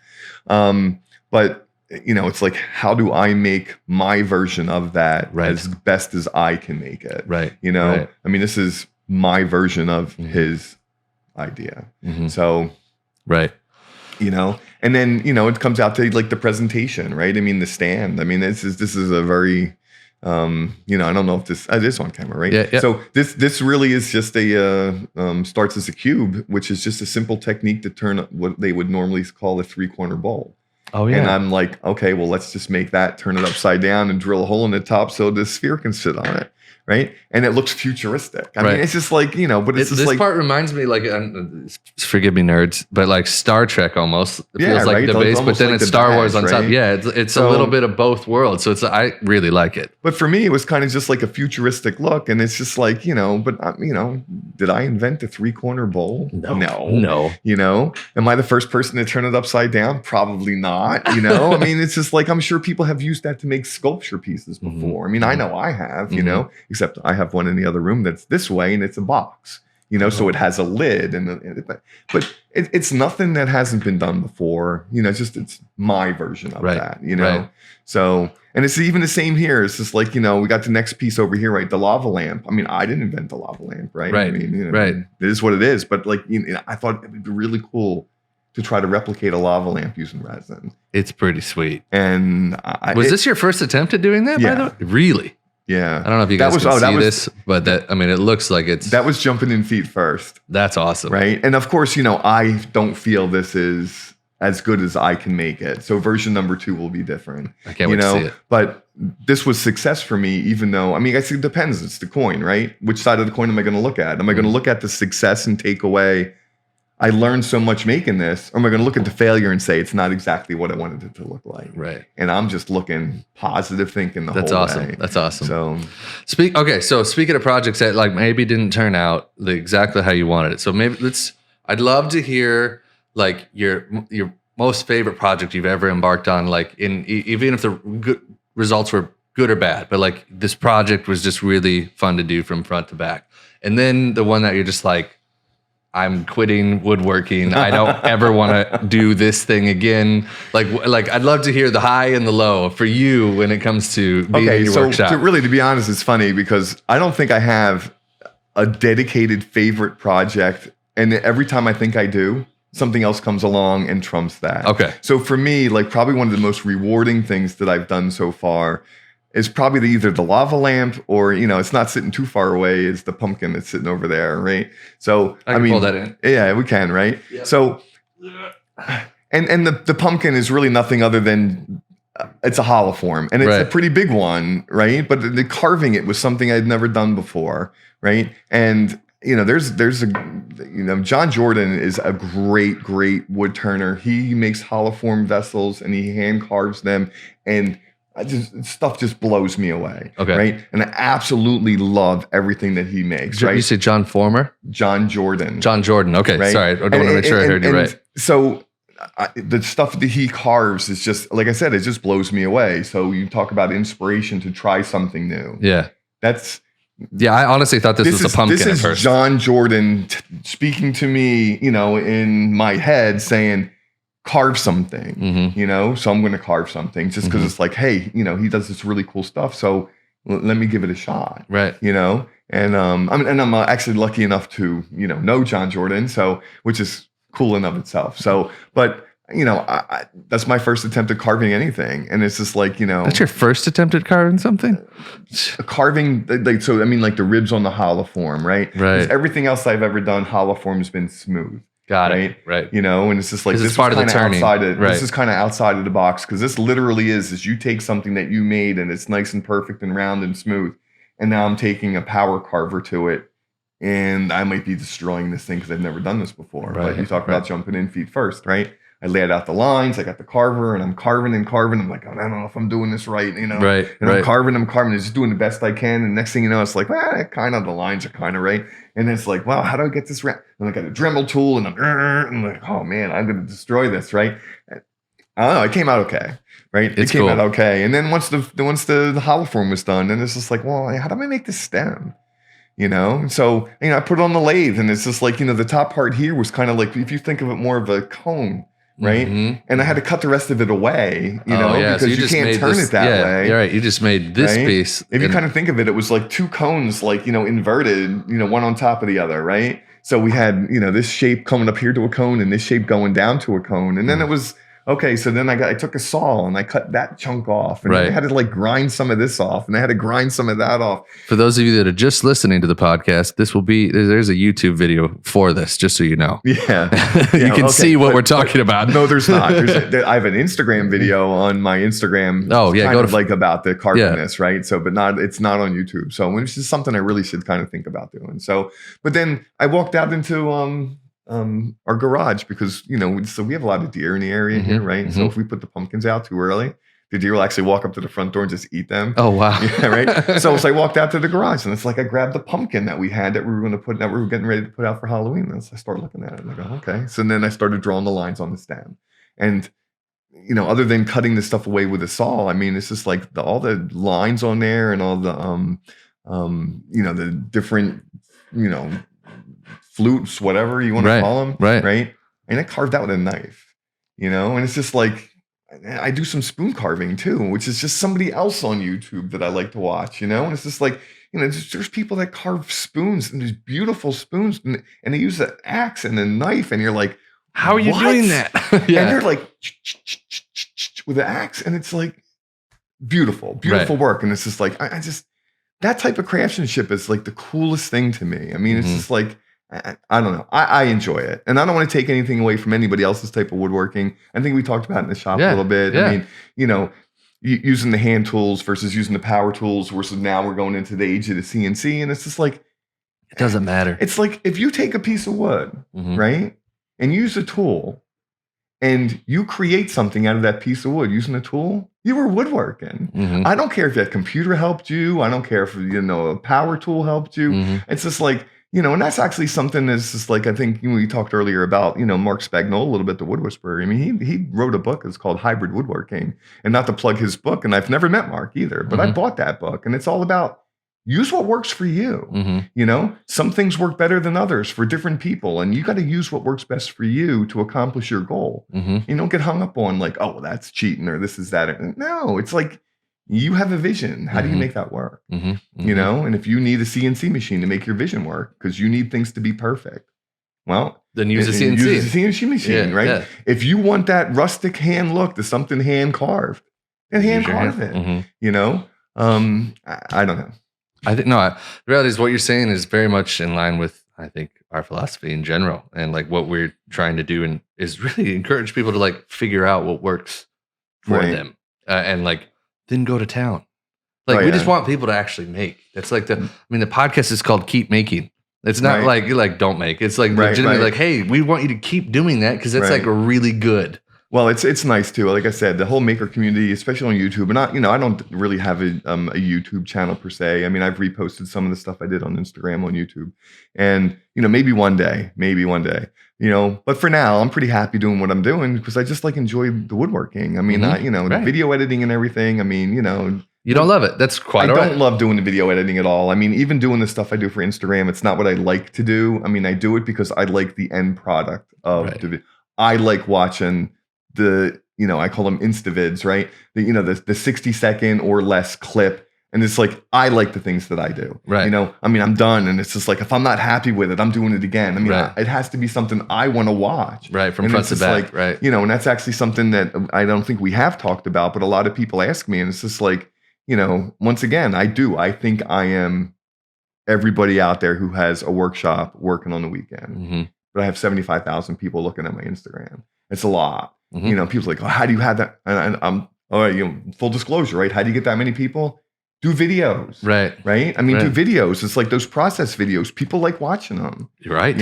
but. You know, it's like, how do I make my version of that as best as I can make it? Right. You know, I mean, this is my version of his idea. So, you know, and then, you know, it comes out to like the presentation, right? I mean, the stand. I mean, this is a very, you know, I don't know if this is on camera, right? Yeah. So this really is just starts as a cube, which is just a simple technique to turn what they would normally call a 3-corner bowl. Oh, yeah. And I'm like, okay, well, let's just make that, turn it upside down and drill a hole in the top so the sphere can sit on it. Right. And it looks futuristic. I mean, it's just like, you know, but it's just this like. This part reminds me, like, forgive me, nerds, but like Star Trek almost. It feels like the base, but then like it's Star Wars on top. Yeah. It's a little bit of both worlds. So I really like it. But for me, it was kind of just like a futuristic look. And it's just like, you know, but, you know, did I invent the 3-corner bowl? No. You know, am I the first person to turn it upside down? Probably not. You know, I mean, it's just like, I'm sure people have used that to make sculpture pieces before. I mean, I know I have, you know, except I have one in the other room that's this way and it's a box, you know, so it has a lid but it's nothing that hasn't been done before, you know, it's my version of that, you know? So, and it's even the same here. It's just like, you know, we got the next piece over here, right? The lava lamp. I mean, I didn't invent the lava lamp, right? I mean, you know, it is what it is, but like, you know, I thought it would be really cool to try to replicate a lava lamp using resin. It's pretty sweet. And was this your first attempt at doing that? Yeah. By the way? Really? Yeah. I don't know if you guys can see this, but I mean, it looks like that was jumping in feet first. That's awesome. Right. And of course, you know, I don't feel this is as good as I can make it. So version number 2 will be different. I can't wait to see it. But this was success for me, even though, I mean, I guess it depends. It's the coin, right? Which side of the coin am I going to look at? Am I going to look at the success and take away, I learned so much making this, or am I going to look at the failure and say it's not exactly what I wanted it to look like? Right. And I'm just looking positive thinking the whole way. That's awesome. So so speaking of projects that like maybe didn't turn out exactly how you wanted it. So maybe I'd love to hear like your most favorite project you've ever embarked on, like even if the good results were good or bad, but like this project was just really fun to do from front to back. And then the one that you're just like, I'm quitting woodworking. I don't ever want to do this thing again. Like I'd love to hear the high and the low for you when it comes to being in your workshop. To be honest, it's funny because I don't think I have a dedicated favorite project. And every time I think I do, something else comes along and trumps that. Okay. So for me, like probably one of the most rewarding things that I've done so far is probably either the lava lamp or, you know, it's not sitting too far away. It's the pumpkin that's sitting over there, right? So I mean, pull that in. Yeah, we can, right? Yep. So, and the pumpkin is really nothing other than it's a hollow form, and it's a pretty big one, right? But the carving it was something I'd never done before, right? And you know, there's John Jordan is a great wood turner. He makes hollow-form vessels and he hand carves them, and stuff just blows me away. Okay. Right. And I absolutely love everything that he makes. Right. You say John Former? John Jordan. John Jordan. Okay. Right? Sorry. I don't want to make sure I heard you right. So the stuff that he carves is just, like I said, it just blows me away. So you talk about inspiration to try something new. Yeah. Yeah, I honestly thought this was a pumpkin at first. This is John Jordan speaking to me, in my head saying, carve something, so I'm going to carve something just because it's like, hey, he does this really cool stuff. So let me give it a shot. Right. And I'm actually lucky enough to, know John Jordan. So, which is cool in of itself. So, but that's my first attempt at carving anything. And it's just like, That's your first attempt at carving something? Carving, like the ribs on the hollow form, right? Right. Everything else I've ever done, hollow form has been smooth. Got it. Right. And it's just like, this is kind of outside of, this is kind of outside of the box. Cause this literally is you take something that you made and it's nice and perfect and round and smooth. And now I'm taking a power carver to it. And I might be destroying this thing because I've never done this before. Right. But you talk about jumping in feet first, right? I laid out the lines. I got the carver, and I'm carving and carving. I'm like, I don't know if I'm doing this right, Right. And I'm carving, and just doing the best I can. And next thing you know, it's like, kind of the lines are kind of right. And it's like, well, how do I get this right? And I got a Dremel tool, and I'm like, oh man, I'm going to destroy this, right? I don't know. It came out okay, right? It came out okay. And then once the hollow form was done, then it's just like, well, how do I make this stem? So, I put it on the lathe, and it's just like, the top part here was kind of like, if you think of it more of a cone, right? And I had to cut the rest of it away, because so you can't turn it that way. You're right. You just made this piece. If you kind of think of it, it was like two cones, like, inverted, one on top of the other, right? So we had, this shape coming up here to a cone and this shape going down to a cone. And then it was, okay, so then I took a saw and I cut that chunk off, and I had to grind some of this off, and I had to grind some of that off. For those of you that are just listening to the podcast, there's a YouTube video for this, just so you know. Yeah. You can see what we're talking about. No, there's not. I have an Instagram video on my Instagram. Oh, yeah. About the carving this, right? So, but it's not on YouTube. So it's just something I really should kind of think about doing. So, but then I walked out into, our garage because, so we have a lot of deer in the area here, right? So if we put the pumpkins out too early, the deer will actually walk up to the front door and just eat them. Oh, wow. Yeah, right? So I walked out to the garage, and it's like I grabbed the pumpkin that we had that we were getting ready to put out for Halloween. And so I started looking at it, and I go, okay. So then I started drawing the lines on the stem. And, other than cutting this stuff away with a saw, it's just like all the lines on there and all the, the different, flutes, whatever you want to call them, right? And I carved out with a knife, and it's just like, I do some spoon carving too, which is just somebody else on YouTube that I like to watch, and it's just like, there's people that carve spoons, and there's beautiful spoons, and they use an axe and a knife, and you're like, how are you doing that? And they're like with an axe, and it's like beautiful work, and it's just like, I just, that type of craftsmanship is like the coolest thing to me. It's just like, I don't know. I enjoy it. And I don't want to take anything away from anybody else's type of woodworking. I think we talked about it in the shop a little bit. Yeah. Using the hand tools versus using the power tools versus now we're going into the age of the CNC. And it's just like, it doesn't matter. It's like if you take a piece of wood, right, and use a tool and you create something out of that piece of wood using a tool, you were woodworking. I don't care if that computer helped you. I don't care if, a power tool helped you. It's just like, and that's actually something that's just like, I think we talked earlier about, Mark Spagnuolo a little bit, the Wood Whisperer. He wrote a book. It's called Hybrid Woodworking, and not to plug his book. And I've never met Mark either, but I bought that book, and it's all about use what works for you. Some things work better than others for different people, and you got to use what works best for you to accomplish your goal. You don't get hung up on like, oh, well, that's cheating or this is that. No, it's like, you have a vision. How do you make that work? And if you need a CNC machine to make your vision work because you need things to be perfect, well, then use a CNC. Use a CNC machine, right? Yeah. If you want that rustic hand look to something hand carved, then hand carve it. I don't know. I think the reality is what you're saying is very much in line with, I think, our philosophy in general, and like what we're trying to do, and is really encourage people to like figure out what works for them, and like. Then go to town. Like we just want people to actually make. That's like the podcast is called Keep Making. It's not like don't make. It's like legitimately like, hey, we want you to keep doing that because that's like really good. Well, it's nice too. Like I said, the whole maker community, especially on YouTube, and I don't really have a YouTube channel per se. I mean, I've reposted some of the stuff I did on Instagram on YouTube, and maybe one day, but for now, I'm pretty happy doing what I'm doing because I just like enjoy the woodworking. I mean, the video editing and everything. I mean, you don't love it. That's quite all right. I don't love doing the video editing at all. I mean, even doing the stuff I do for Instagram, it's not what I like to do. I mean, I do it because I like the end product of the video. I like watching the, I call them Instavids, right? The 60-second or less clip. And it's like, I like the things that I do. Right. I mean, I'm done. And it's just like, if I'm not happy with it, I'm doing it again. I mean, it has to be something I want to watch. Right. From front to back. Right. And that's actually something that I don't think we have talked about, but a lot of people ask me, and it's just like, once again, I think I am everybody out there who has a workshop working on the weekend. But I have 75,000 people looking at my Instagram. It's a lot. People's like, oh, how do you have that? And I'm, all right, full disclosure, right? How do you get that many people? Do videos. Right? I mean, do videos. It's like those process videos. People like watching them. You're right.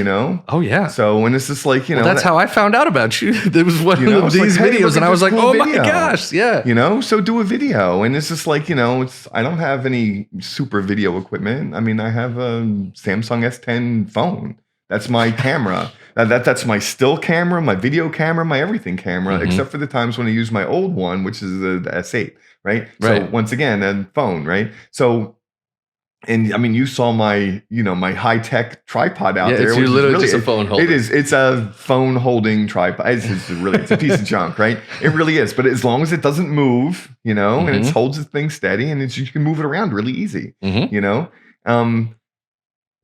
Oh, yeah. So when it's just like, that's how I found out about you. There was one of these videos, and I was like, oh my gosh. Yeah. So do a video. And it's just like, I don't have any super video equipment. I mean, I have a Samsung S10 phone. That's my camera. That's my still camera, my video camera, my everything camera, except for the times when I use my old one, which is the S8, right? So once again, a phone, right? So, and I mean, you saw my, my high-tech tripod out there. It's literally just a phone holder. It's a phone holding tripod. It's a piece of junk, right? It really is. But as long as it doesn't move, and it holds the thing steady, and you can move it around really easy,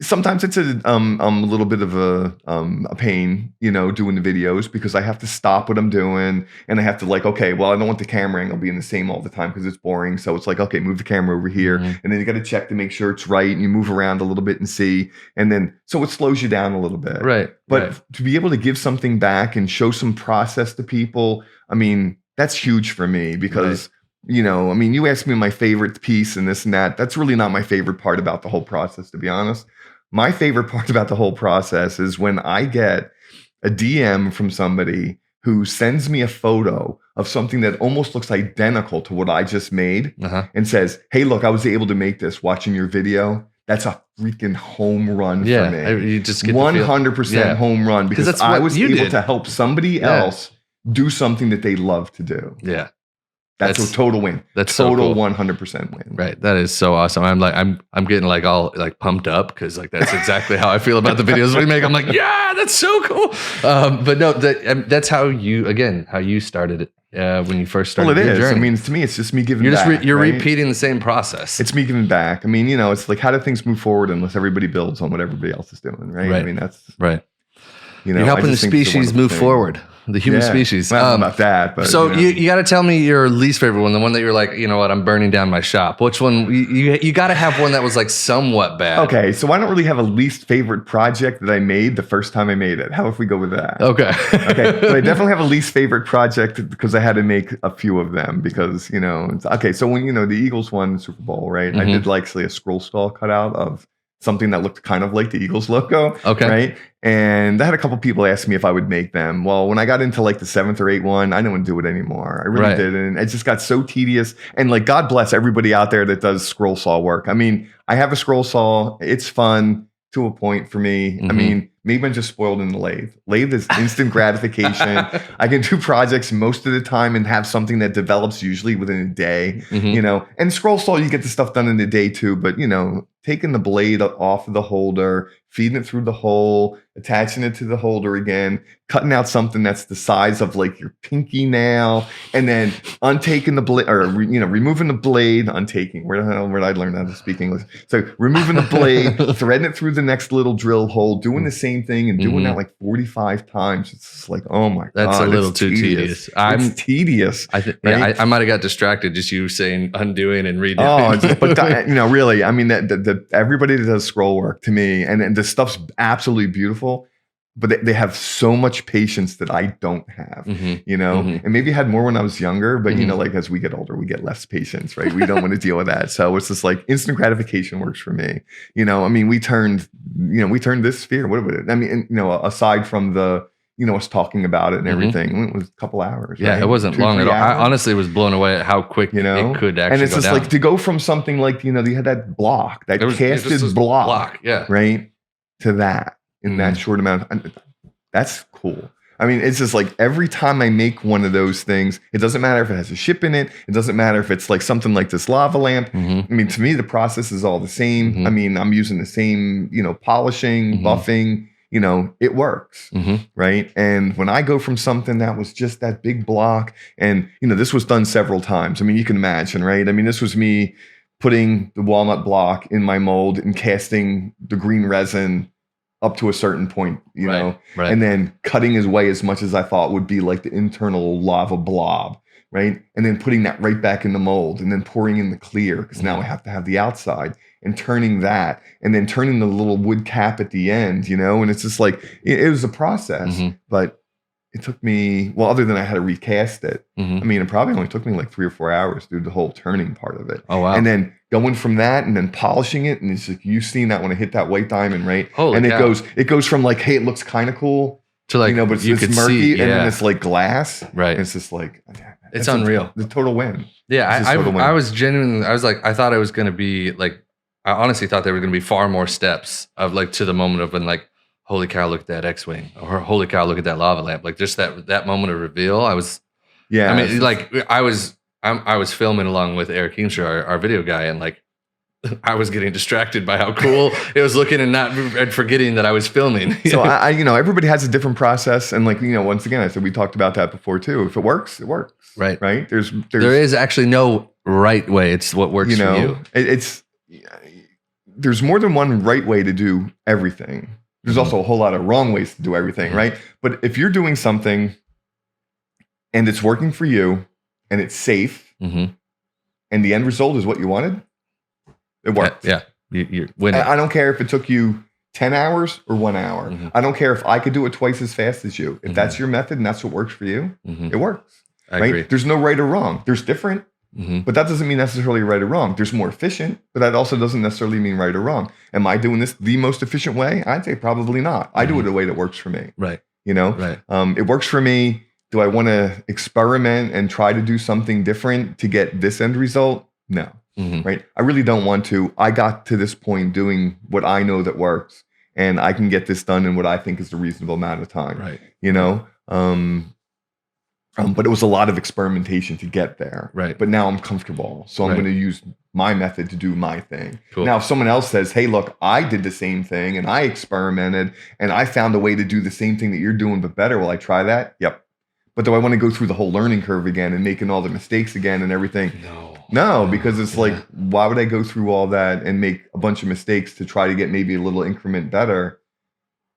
sometimes it's a little bit of a pain, doing the videos because I have to stop what I'm doing and I have to I don't want the camera angle being the same all the time because it's boring. So it's like, okay, move the camera over here. And then you got to check to make sure it's right. And you move around a little bit and see. And then, so it slows you down a little bit. Right. But to be able to give something back and show some process to people, I mean, that's huge for me because I mean, you asked me my favorite piece and this and that. That's really not my favorite part about the whole process, to be honest. My favorite part about the whole process is when I get a DM from somebody who sends me a photo of something that almost looks identical to what I just made and says, hey, look, I was able to make this watching your video. That's a freaking home run for me. You just get 100% home run because I was able to help somebody else do something that they love to do. Yeah. That's a total win. That's total so cool. 100% win. Right. That is so awesome. I'm getting all pumped up because that's exactly how I feel about the videos we make. I'm like, yeah, that's so cool. But no, that's how you started it when you first started your journey. I mean, to me, it's just me giving back. You're repeating the same process. It's me giving back. I mean, it's like, how do things move forward unless everybody builds on what everybody else is doing, right? I mean, that's right. You're helping the species move forward. The human species. Well, about that, but so you got to tell me your least favorite one, the one that you're like, you know what, I'm burning down my shop. Which one? You got to have one that was somewhat bad. Okay, so I don't really have a least favorite project that I made the first time I made it. How if we go with that? Okay. Okay, but I definitely have a least favorite project because I had to make a few of them because okay. So when the Eagles won the Super Bowl, right? I did a scroll stall cutout of something that looked kind of like the Eagles logo. Okay. Right. And I had a couple people ask me if I would make them. Well, when I got into the 7th or 8th one, I didn't do it anymore. I really didn't. It just got so tedious. And God bless everybody out there that does scroll saw work. I mean, I have a scroll saw. It's fun to a point for me. I mean, maybe I'm just spoiled in the lathe. Lathe is instant gratification. I can do projects most of the time and have something that develops usually within a day, and scroll saw, you get the stuff done in a day too. But, taking the blade off of the holder, feeding it through the hole, attaching it to the holder again, cutting out something that's the size of your pinky nail, and then untaking the blade, or removing the blade, untaking. Where the hell did I learn how to speak English? So removing the blade, threading it through the next little drill hole, doing the same thing, and doing that 45 times. It's just oh my god, that's a little too tedious. It's tedious. I might have got distracted just you saying undoing and redoing. Oh, but really, I mean that everybody that does scroll work to me, and the stuff's absolutely beautiful. but they have so much patience that I don't have, you know, and maybe I had more when I was younger, but you know, like as we get older, we get less patience, right? We don't want to deal with that. So it's just like instant gratification works for me. You know, I mean, we turned this sphere. What would it? I mean, you know, aside from the, you know, us talking about it and everything, it was a couple hours. Yeah, right? it wasn't 2, long 3 at all. I hours. honestly was blown away at how quick You know, it could actually and it's go just down. like to go from something like, you know, you had that block, that casted block, yeah, right, to that in that short amount of, that's cool. I mean, it's just like every time I make one of those things, it doesn't matter if it has a ship in it. It doesn't matter if it's like something like this lava lamp. I mean, to me, the process is all the same. I mean, I'm using the same, you know, polishing, buffing, you know, it works, right? And when I go from something that was just that big block, and, you know, this was done several times. I mean, you can imagine, right? I mean, this was me putting the walnut block in my mold and casting the green resin up to a certain point, you know, and then cutting away as much as I thought would be like the internal lava blob, right? And then putting that right back in the mold and then pouring in the clear, because now I have to have the outside, and turning that, and then turning the little wood cap at the end, you know, and it's just like, it was a process, but it took me, well, other than I had to recast it, I mean, it probably only took me like 3 or 4 hours to do the whole turning part of it. Oh, wow. And then going from that and then polishing it, and it's like, you've seen that when I hit that white diamond, right? Holy and cow. it goes from like, hey, it looks kind of cool, to like, you know, but you it's could murky, see, and then it's like glass, right? And it's just like, it's unreal. The total win. Yeah, I was genuinely, I was like, I thought it was going to be like, I honestly thought there were going to be far more steps of like to the moment of when like, holy cow, look at that X-wing, or holy cow, look at that lava lamp. Like just that moment of reveal. I mean, like I was filming along with Eric Keenshaw, our video guy, and like I was getting distracted by how cool it was looking and forgetting that I was filming. So I, you know, everybody has a different process, and like, you know, once again, I said we talked about that before too. If it works, it works. Right. There is actually no right way. It's what works for you. There's more than one right way to do everything. There's also a whole lot of wrong ways to do everything, right? But if you're doing something and it's working for you and it's safe and the end result is what you wanted, it works. Yeah. You're winning. I don't care if it took you 10 hours or 1 hour. I don't care if I could do it twice as fast as you. If that's your method and that's what works for you, it works. I agree. There's no right or wrong. There's different. But that doesn't mean necessarily right or wrong. There's more efficient, but that also doesn't necessarily mean right or wrong. Am I doing this the most efficient way? I'd say probably not. I do it the way that works for me. Right. You know? Right. It works for me. Do I want to experiment and try to do something different to get this end result? No. Right. I really don't want to. I got to this point doing what I know that works, and I can get this done in what I think is a reasonable amount of time. Right. You know? But it was a lot of experimentation to get there. Right. But now I'm comfortable. So I'm going to use my method to do my thing. Cool. Now, if someone else says, hey, look, I did the same thing and I experimented and I found a way to do the same thing that you're doing, but better. Will I try that? Yep. But do I want to go through the whole learning curve again and making all the mistakes again and everything? No, because it's like, why would I go through all that and make a bunch of mistakes to try to get maybe a little increment better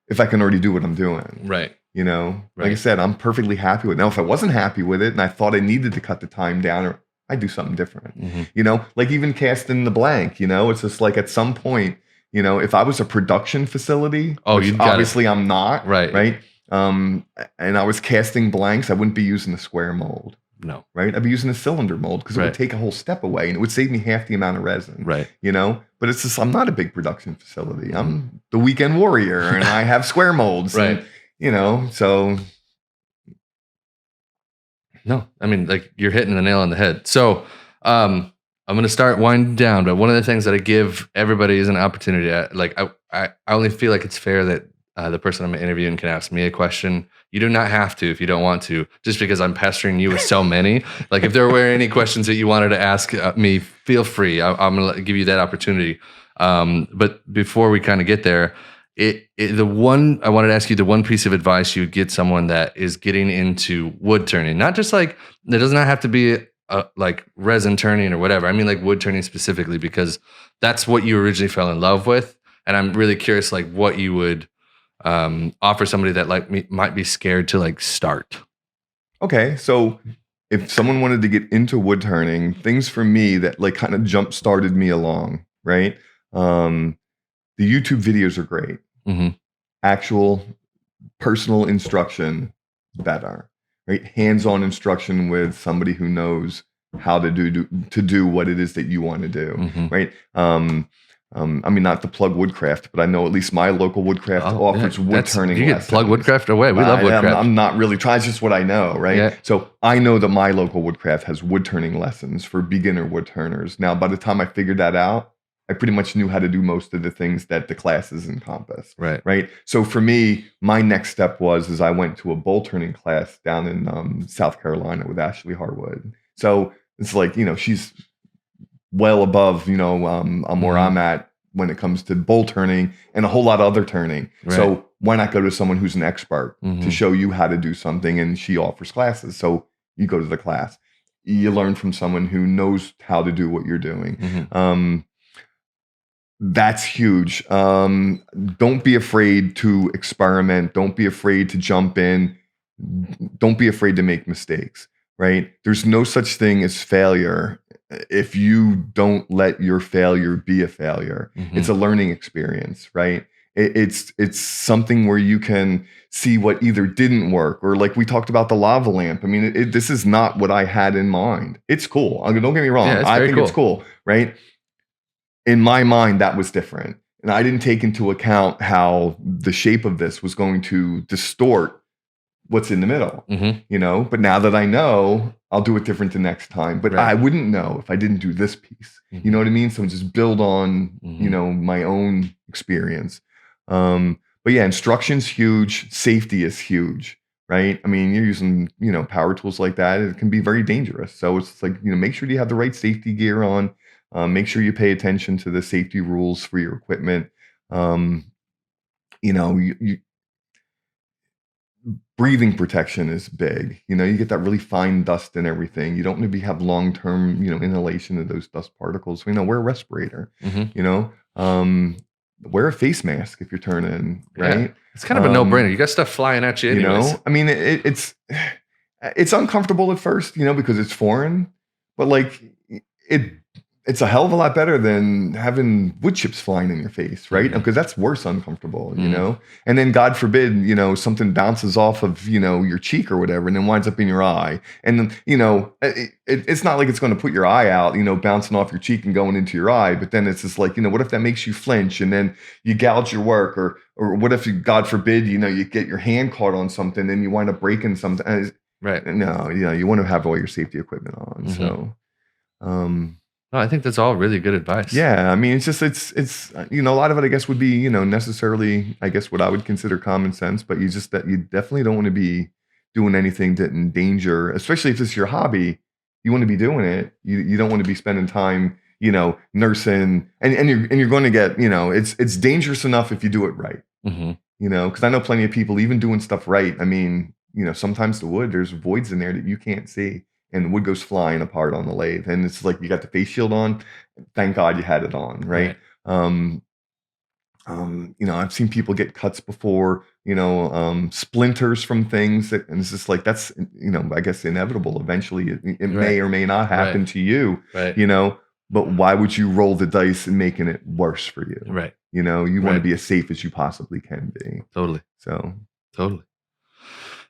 if I can already do what I'm doing? Right. You know, like I said, I'm perfectly happy with it. Now, if I wasn't happy with it and I thought I needed to cut the time down, or I'd do something different. You know, like even casting the blank, you know, it's just like at some point, you know, if I was a production facility, obviously I'm not, right? And I was casting blanks, I wouldn't be using a square mold. No. Right? I'd be using a cylinder mold because it would take a whole step away and it would save me half the amount of resin. Right. You know? But it's just, I'm not a big production facility. I'm the weekend warrior and I have square molds. Right. And, you know, so. No, I mean, like you're hitting the nail on the head. So I'm going to start winding down. But one of the things that I give everybody is an opportunity. I only feel like it's fair that the person I'm interviewing can ask me a question. You do not have to if you don't want to, just because I'm pestering you with so many. Like if there were any questions that you wanted to ask me, feel free. I'm going to give you that opportunity. But before we kind of get there, I wanted to ask you the one piece of advice you would get someone that is getting into wood turning, not just like, it does not have to be like resin turning or whatever. I mean like wood turning specifically, because that's what you originally fell in love with. And I'm really curious, like what you would offer somebody that like me might be scared to like start. Okay. So if someone wanted to get into wood turning, things for me that like kind of jump started me along, right? The YouTube videos are great. Actual personal instruction better, right? Hands-on instruction with somebody who knows how to do what it is that you want to do, right? I mean, not to plug Woodcraft, but I know at least my local Woodcraft offers wood turning You lessons. can plug Woodcraft away. We love Woodcraft. I'm not really trying. It's just what I know, right? Yeah. So I know that my local Woodcraft has wood turning lessons for beginner wood turners. Now, by the time I figured that out, I pretty much knew how to do most of the things that the classes encompass. Right. So for me, my next step was I went to a bowl turning class down in South Carolina with Ashley Harwood. So it's like, she's well above, where I'm at when it comes to bowl turning and a whole lot of other turning. Right. So why not go to someone who's an expert to show you how to do something? And she offers classes. So you go to the class, you learn from someone who knows how to do what you're doing. That's huge. Don't be afraid to experiment. Don't be afraid to jump in. Don't be afraid to make mistakes, right? There's no such thing as failure if you don't let your failure be a failure. It's a learning experience, right? It's something where you can see what either didn't work, or like we talked about the lava lamp. I mean, this is not what I had in mind. It's cool. Don't get me wrong. I think it's cool, right? In my mind, that was different. And I didn't take into account how the shape of this was going to distort what's in the middle, but now that I know, I'll do it different the next time. But I wouldn't know if I didn't do this piece. You know what I mean? So just build on, my own experience. But yeah, instruction's huge. Safety is huge, right? I mean, you're using, power tools like that. It can be very dangerous. So it's like, make sure you have the right safety gear on. Make sure you pay attention to the safety rules for your equipment. Breathing protection is big. You get that really fine dust and everything. You don't want to have long-term, inhalation of those dust particles. Wear a respirator. Wear a face mask if you're turning, right? Yeah. It's kind of a no-brainer. You got stuff flying at you anyways. I mean, it's uncomfortable at first, because it's foreign, but like it's a hell of a lot better than having wood chips flying in your face, right? Because that's worse uncomfortable, And then God forbid, something bounces off of, your cheek or whatever, and then winds up in your eye. And then, it's not like it's going to put your eye out, bouncing off your cheek and going into your eye. But then it's just like, what if that makes you flinch and then you gouge your work, or what if God forbid, you get your hand caught on something and you wind up breaking something. Right. No, you want to have all your safety equipment on. So, no, I think that's all really good advice. Yeah, I mean, it's a lot of it, I guess, would be, necessarily, I guess, what I would consider common sense, but you definitely don't want to be doing anything to endanger, especially if it's your hobby. You want to be doing it. You don't want to be spending time, nursing, and you're going to get, it's dangerous enough if you do it right. Because I know plenty of people even doing stuff right. I mean, sometimes the wood, there's voids in there that you can't see. And the wood goes flying apart on the lathe. And it's like, you got the face shield on. Thank God you had it on, right? I've seen people get cuts before, splinters from things. And it's just like, that's, I guess inevitable. Eventually it may or may not happen to you, but why would you roll the dice and making it worse for you? Right. You want to be as safe as you possibly can be. Totally. So. Totally.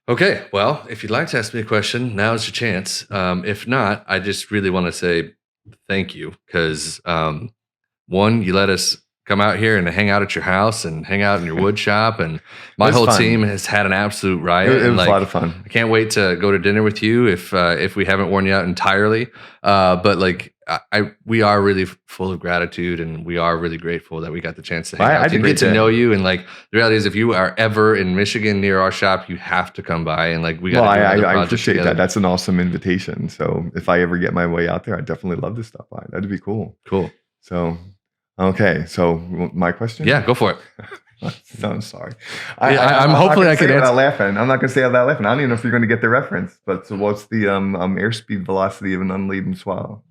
Okay, well, if you'd like to ask me a question, now's your chance. If not, I just really want to say thank you because, one, you let us come out here and hang out at your house and hang out in your wood shop, and my whole team has had an absolute riot. It was a lot of fun. I can't wait to go to dinner with you if we haven't worn you out entirely. But like, we are really full of gratitude, and we are really grateful that we got the chance to hang out and get to know you. And like, the reality is, if you are ever in Michigan near our shop, you have to come by. And like, we got. Well, I appreciate that. That's an awesome invitation. So if I ever get my way out there, I'd definitely love to stop by. That'd be cool. Cool. So, okay. So my question. Yeah, go for it. I'm sorry. I'm hopefully I can answer. Laughing. I'm not going to say it without laughing. I don't even know if you're going to get the reference. But so, what's the airspeed velocity of an unladen swallow?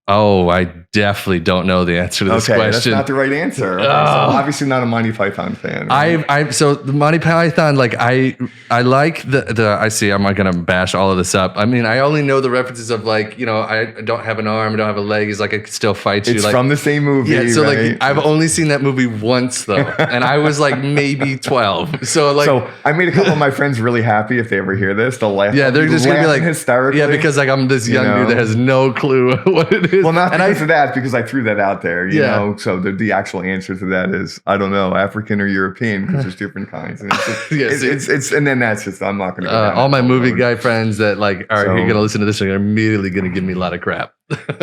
Oh, I definitely don't know the answer to this Okay, question. that's not the right answer. Okay, so obviously not a Monty Python fan. Right? So the Monty Python, like I like the I see. I'm not gonna bash all of this up. I mean, I only know the references of like, you know, I don't have an arm, I don't have a leg. He's like, I could still fight you. It's like, from the same movie. Yeah, so right? like I've only seen that movie once though, and I was like maybe 12. So like, so I made a couple of my friends really happy if they ever hear this. They'll laugh. Yeah, they're just gonna be like hysterically. Yeah, because like I'm this young dude that has no clue what it is. Well, not because of that, because I threw that out there. You know, so the actual answer to that is I don't know, African or European, because there's different kinds. And it's just, and then that's just I'm not going to go down all my movie guy friends that like are going to listen to this are immediately going to give me a lot of crap.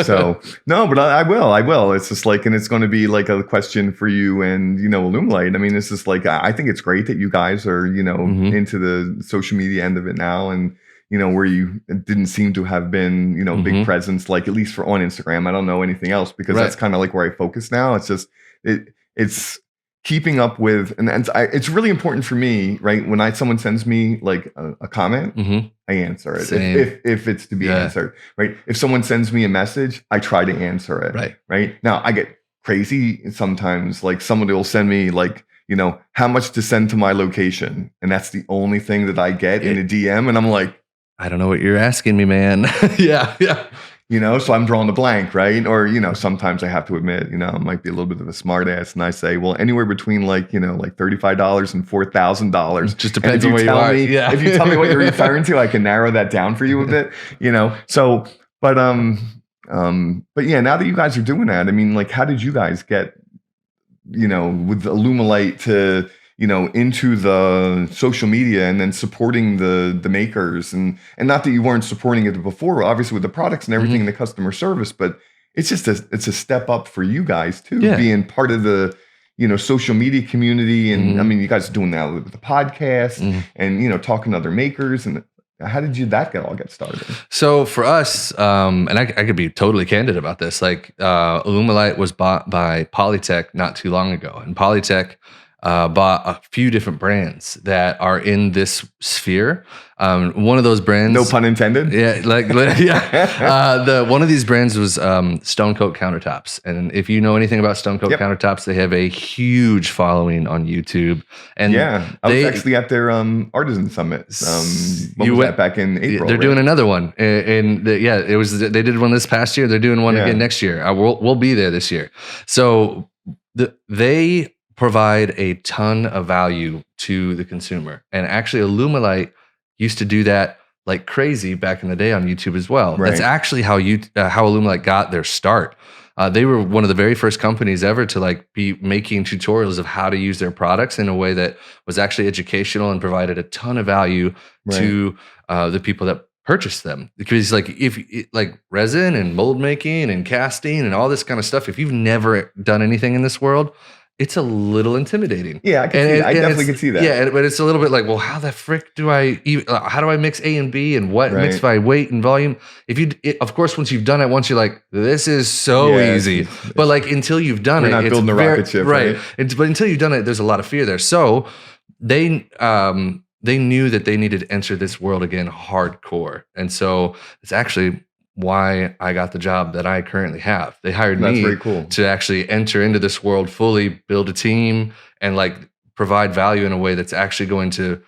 So no, but I will. It's just like, and it's going to be like a question for you and, you know, Alumilite. I mean, it's just like, I think it's great that you guys are, you know, into the social media end of it now. And, you know, where you didn't seem to have been, you know, big presence, like at least for on Instagram. I don't know anything else because that's kind of like where I focus now. It's just, it's keeping up with, and it's really important for me, right? When someone sends me like a comment, I answer it if it's to be answered, right? If someone sends me a message, I try to answer it, right? Now I get crazy sometimes, like somebody will send me like, you know, how much to send to my location, and that's the only thing that I get in a DM, and I'm like, I don't know what you're asking me, man. Yeah. You know, so I'm drawing the blank, right? Or, you know, sometimes I have to admit, you know, I might be a little bit of a smart ass, and I say, well, anywhere between like, you know, like $35 and $4,000. Just depends on where you are. If you tell me what you're referring to, I can narrow that down for you a bit, you know. So, but yeah, now that you guys are doing that, I mean, like, how did you guys get, you know, with Alumilite to, you know, into the social media and then supporting the makers and not that you weren't supporting it before, obviously with the products and everything and the customer service, but it's just it's a step up for you guys too, being part of the, you know, social media community. And I mean, you guys are doing that with the podcast and, you know, talking to other makers. And how did that all get started? So for us, and I could be totally candid about this, like Alumilite was bought by Polytech not too long ago, and Polytech bought a few different brands that are in this sphere. One of those brands, no pun intended. Yeah, one of these brands was Stone Coat Countertops, and if you know anything about Stone Coat Countertops, they have a huge following on YouTube. And I was actually at their Artisan Summit. Back in April? They're doing another one, and they did one this past year. They're doing one again next year. We'll be there this year. So they provide a ton of value to the consumer. And actually Alumilite used to do that like crazy back in the day on YouTube as well. Right. That's actually how Alumilite got their start. They were one of the very first companies ever to like be making tutorials of how to use their products in a way that was actually educational and provided a ton of value to the people that purchased them. Because like like resin and mold making and casting and all this kind of stuff, if you've never done anything in this world, it's a little intimidating. Yeah, I definitely can see that. Yeah, but it's a little bit like, well, how the frick do I even? How do I mix A and B, and what mix by weight and volume? Of course, once you've done it, once you're like, this is so easy. But like until you've done it, not building a rocket ship, right? But until you've done it, there's a lot of fear there. So they knew that they needed to enter this world again hardcore, and so it's actually why I got the job that I currently have. They hired me to actually enter into this world fully, build a team, and like provide value in a way that's actually going to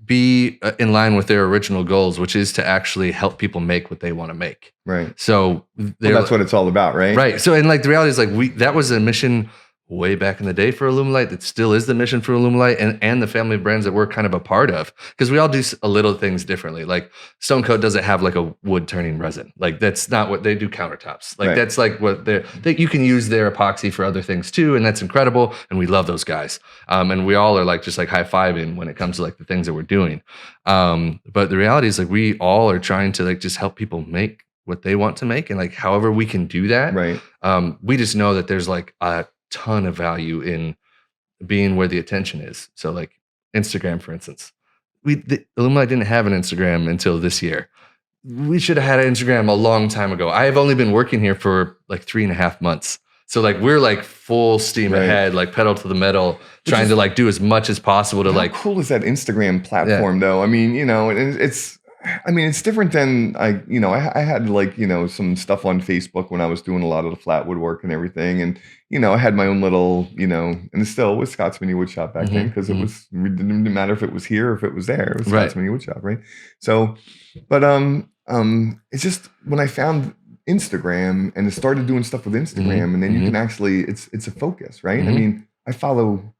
be in line with their original goals, which is to actually help people make what they want to make. Right. So that's what it's all about, right? Right. So, and like the reality is like that was a mission way back in the day for Alumilite. That still is the mission for Alumilite and the family of brands that we're kind of a part of, because we all do a little things differently. Like Stone Coat doesn't have like a wood turning resin. Like that's not what they do. Countertops. Like that's like what you can use their epoxy for other things too. And that's incredible. And we love those guys. And we all are like, just like high-fiving when it comes to like the things that we're doing. But the reality is like, we all are trying to like just help people make what they want to make. And like, however we can do that. Right. We just know that there's like a ton of value in being where the attention is. So like Instagram, for instance, Alumilite didn't have an Instagram until this year. We should have had an Instagram a long time ago. I have only been working here for like 3.5 months. So like we're like full steam ahead, like pedal to the metal, trying to like do as much as possible to like. How cool is that Instagram platform though? I mean, you know, it's I mean, it's different than I had like, some stuff on Facebook when I was doing a lot of the flat woodwork and everything. And, I had my own little, and it still was Scott's Mini Wood Shop back then because it didn't matter if it was here or if it was there. It was Scott's Mini Wood Shop, right? So, but it's just when I found Instagram and started doing stuff with Instagram, and then you can actually, it's a focus, right? I mean, I follow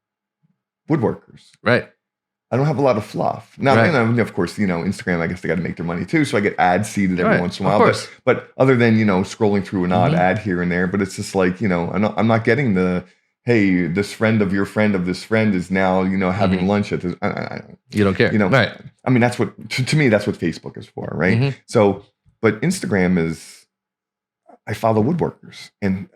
woodworkers. Right. I don't have a lot of fluff. Now, of course, Instagram, I guess they got to make their money too. So I get ads seeded every once in a while. But other than, scrolling through an odd ad here and there, but it's just like, I'm not getting the, hey, this friend of your friend of this friend is now, having lunch at this. You don't care. Right. I mean, that's what, to me, that's what Facebook is for. Right. So, but Instagram is, I follow woodworkers and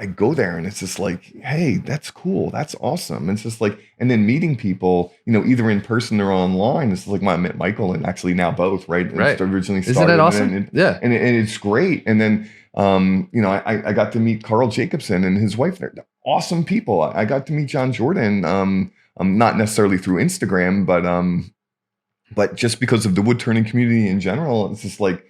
I go there and it's just like, hey, that's cool. That's awesome. And it's just like, and then meeting people, either in person or online. It's like I met Michael and actually now both, right? Right. Originally started. Isn't that awesome? And yeah. And it's great. And then, I got to meet Carl Jacobson and his wife. They're awesome people. I got to meet John Jordan, not necessarily through Instagram, but just because of the wood turning community in general. It's just like,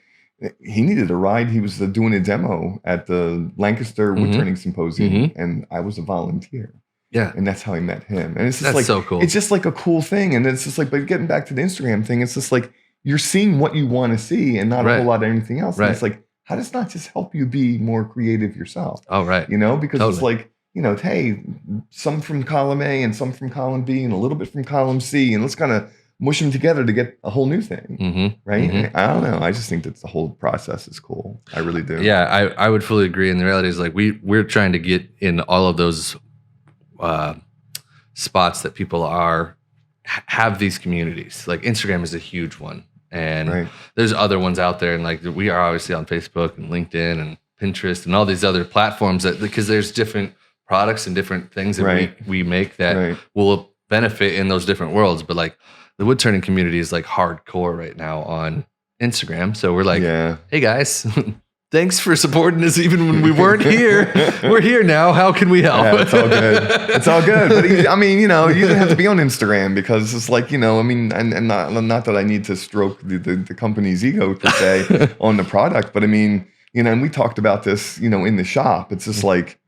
he needed a ride. He was doing a demo at the Lancaster Wood Turning Symposium, and I was a volunteer. Yeah, and that's how I met him. And it's just like so cool. It's just like a cool thing. And it's just like, but getting back to the Instagram thing, it's just like you're seeing what you want to see, and not a whole lot of anything else. Right. And it's like, how does not just help you be more creative yourself? Oh, right. Because it's like, hey, some from column A and some from column B and a little bit from column C, and let's kind of mush them together to get a whole new thing, right? I don't know. I just think that the whole process is cool. I really do. Yeah, I would fully agree. And the reality is, like, we're trying to get in all of those spots that people have these communities. Like Instagram is a huge one, and there's other ones out there. And like we are obviously on Facebook and LinkedIn and Pinterest and all these other platforms because there's different products and different things that we make that will benefit in those different worlds. But like, the wood turning community is like hardcore right now on Instagram. So we're like, hey guys, thanks for supporting us even when we weren't here. We're here now. How can we help? Yeah, it's all good. It's all good. But I mean, you don't have to be on Instagram because it's like, I mean, and not that I need to stroke the company's ego per se on the product, but I mean, and we talked about this, in the shop. It's just like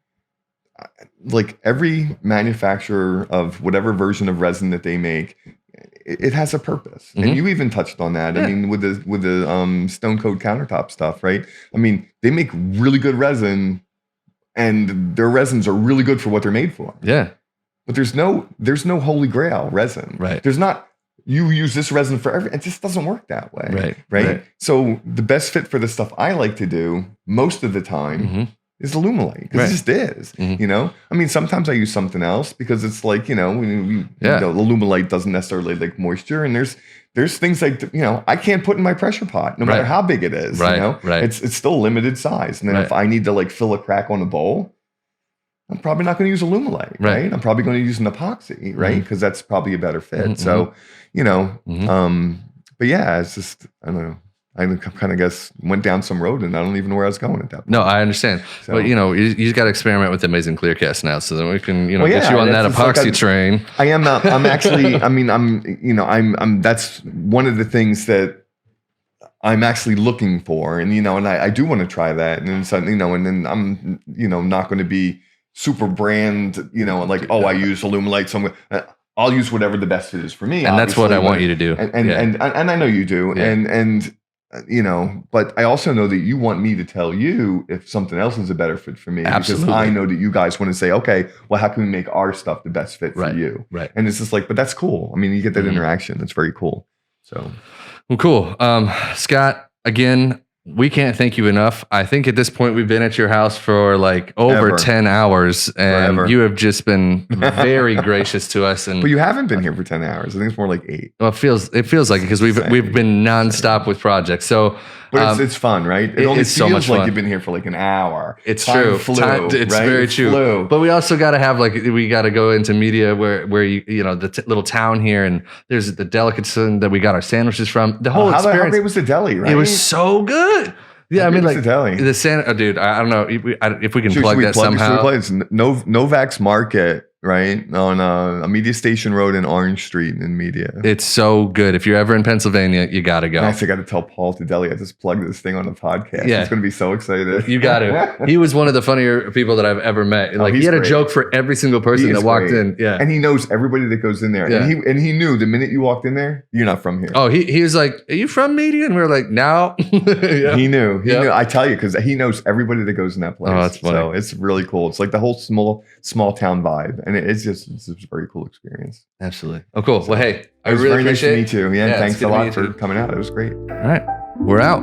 every manufacturer of whatever version of resin that they make, it has a purpose. And you even touched on that. I mean, with the Stone Coat countertop stuff, right? I mean, they make really good resin and their resins are really good for what they're made for. Yeah. But there's no holy grail resin. Right. There's not, you use this resin for it just doesn't work that way. Right. So the best fit for the stuff I like to do most of the time is Alumilite, because it just is. I mean, sometimes I use something else because it's like, Alumilite doesn't necessarily like moisture, and there's things like I can't put in my pressure pot no matter how big it is. It's still limited size, and then if I need to like fill a crack on a bowl, I'm probably not going to use Alumilite, right? I'm probably going to use an epoxy, right? Because that's probably a better fit. So but yeah, it's just, I don't know. I kind of guess went down some road and I don't even know where I was going at that point. No, I understand. So, but you just got to experiment with Amazing Clearcast now, so then we can get you on that epoxy train. I am. I'm actually. I mean, I'm. That's one of the things that I'm actually looking for, and and I do want to try that, and then and then I'm not going to be super brand, like I use Alumilite, so I'll use whatever the best fit is for me. And that's what I want you to do. And I know you do, and. But I also know that you want me to tell you if something else is a better fit for me. Absolutely. Because I know that you guys want to say, okay, well, how can we make our stuff the best fit for you? Right. And it's just like, but that's cool. I mean, you get that interaction. That's very cool. So, well, cool. Scott, again, we can't thank you enough. I think at this point we've been at your house for like over 10 hours, and you have just been very gracious to us. And but you haven't been here for 10 hours. I think it's more like 8. Well, it feels like it because we've been nonstop with projects. So, but it's fun, right? It only feels so much like fun. You've been here for like an hour. It's true. It's very true. Flew. But we also got to have we got to go into media where the little town here, and there's the delicatessen that we got our sandwiches from. The whole experience. How great was the deli? Right? It was so good. Yeah, I mean, like the dude, I don't know if we can plug that somehow. Should we play? It's Novak's Market right? On a Media Station Road in Orange Street in Media. It's so good. If you're ever in Pennsylvania, you got to go. I actually got to tell Paul Tadelli, I just plugged this thing on the podcast. Yeah. He's going to be so excited. You got to. He was one of the funnier people that I've ever met. Like, he he's had a great. joke for every single person that walked in. Yeah. And he knows everybody that goes in there. Yeah. And he knew the minute you walked in there, you're not from here. Oh, he was like, "Are you from Media?" And we were like, "No." Yeah. He knew. He Yep. knew. I tell you, because he knows everybody that goes in that place. Oh, that's funny. So it's really cool. It's like the whole small town vibe. And it's a very cool experience. Absolutely. Oh, cool. Well, hey, I It was really very nice to appreciate meet you. Yeah, Yeah, thanks it's a good to lot meet for you. coming out. It was great. All right. We're out.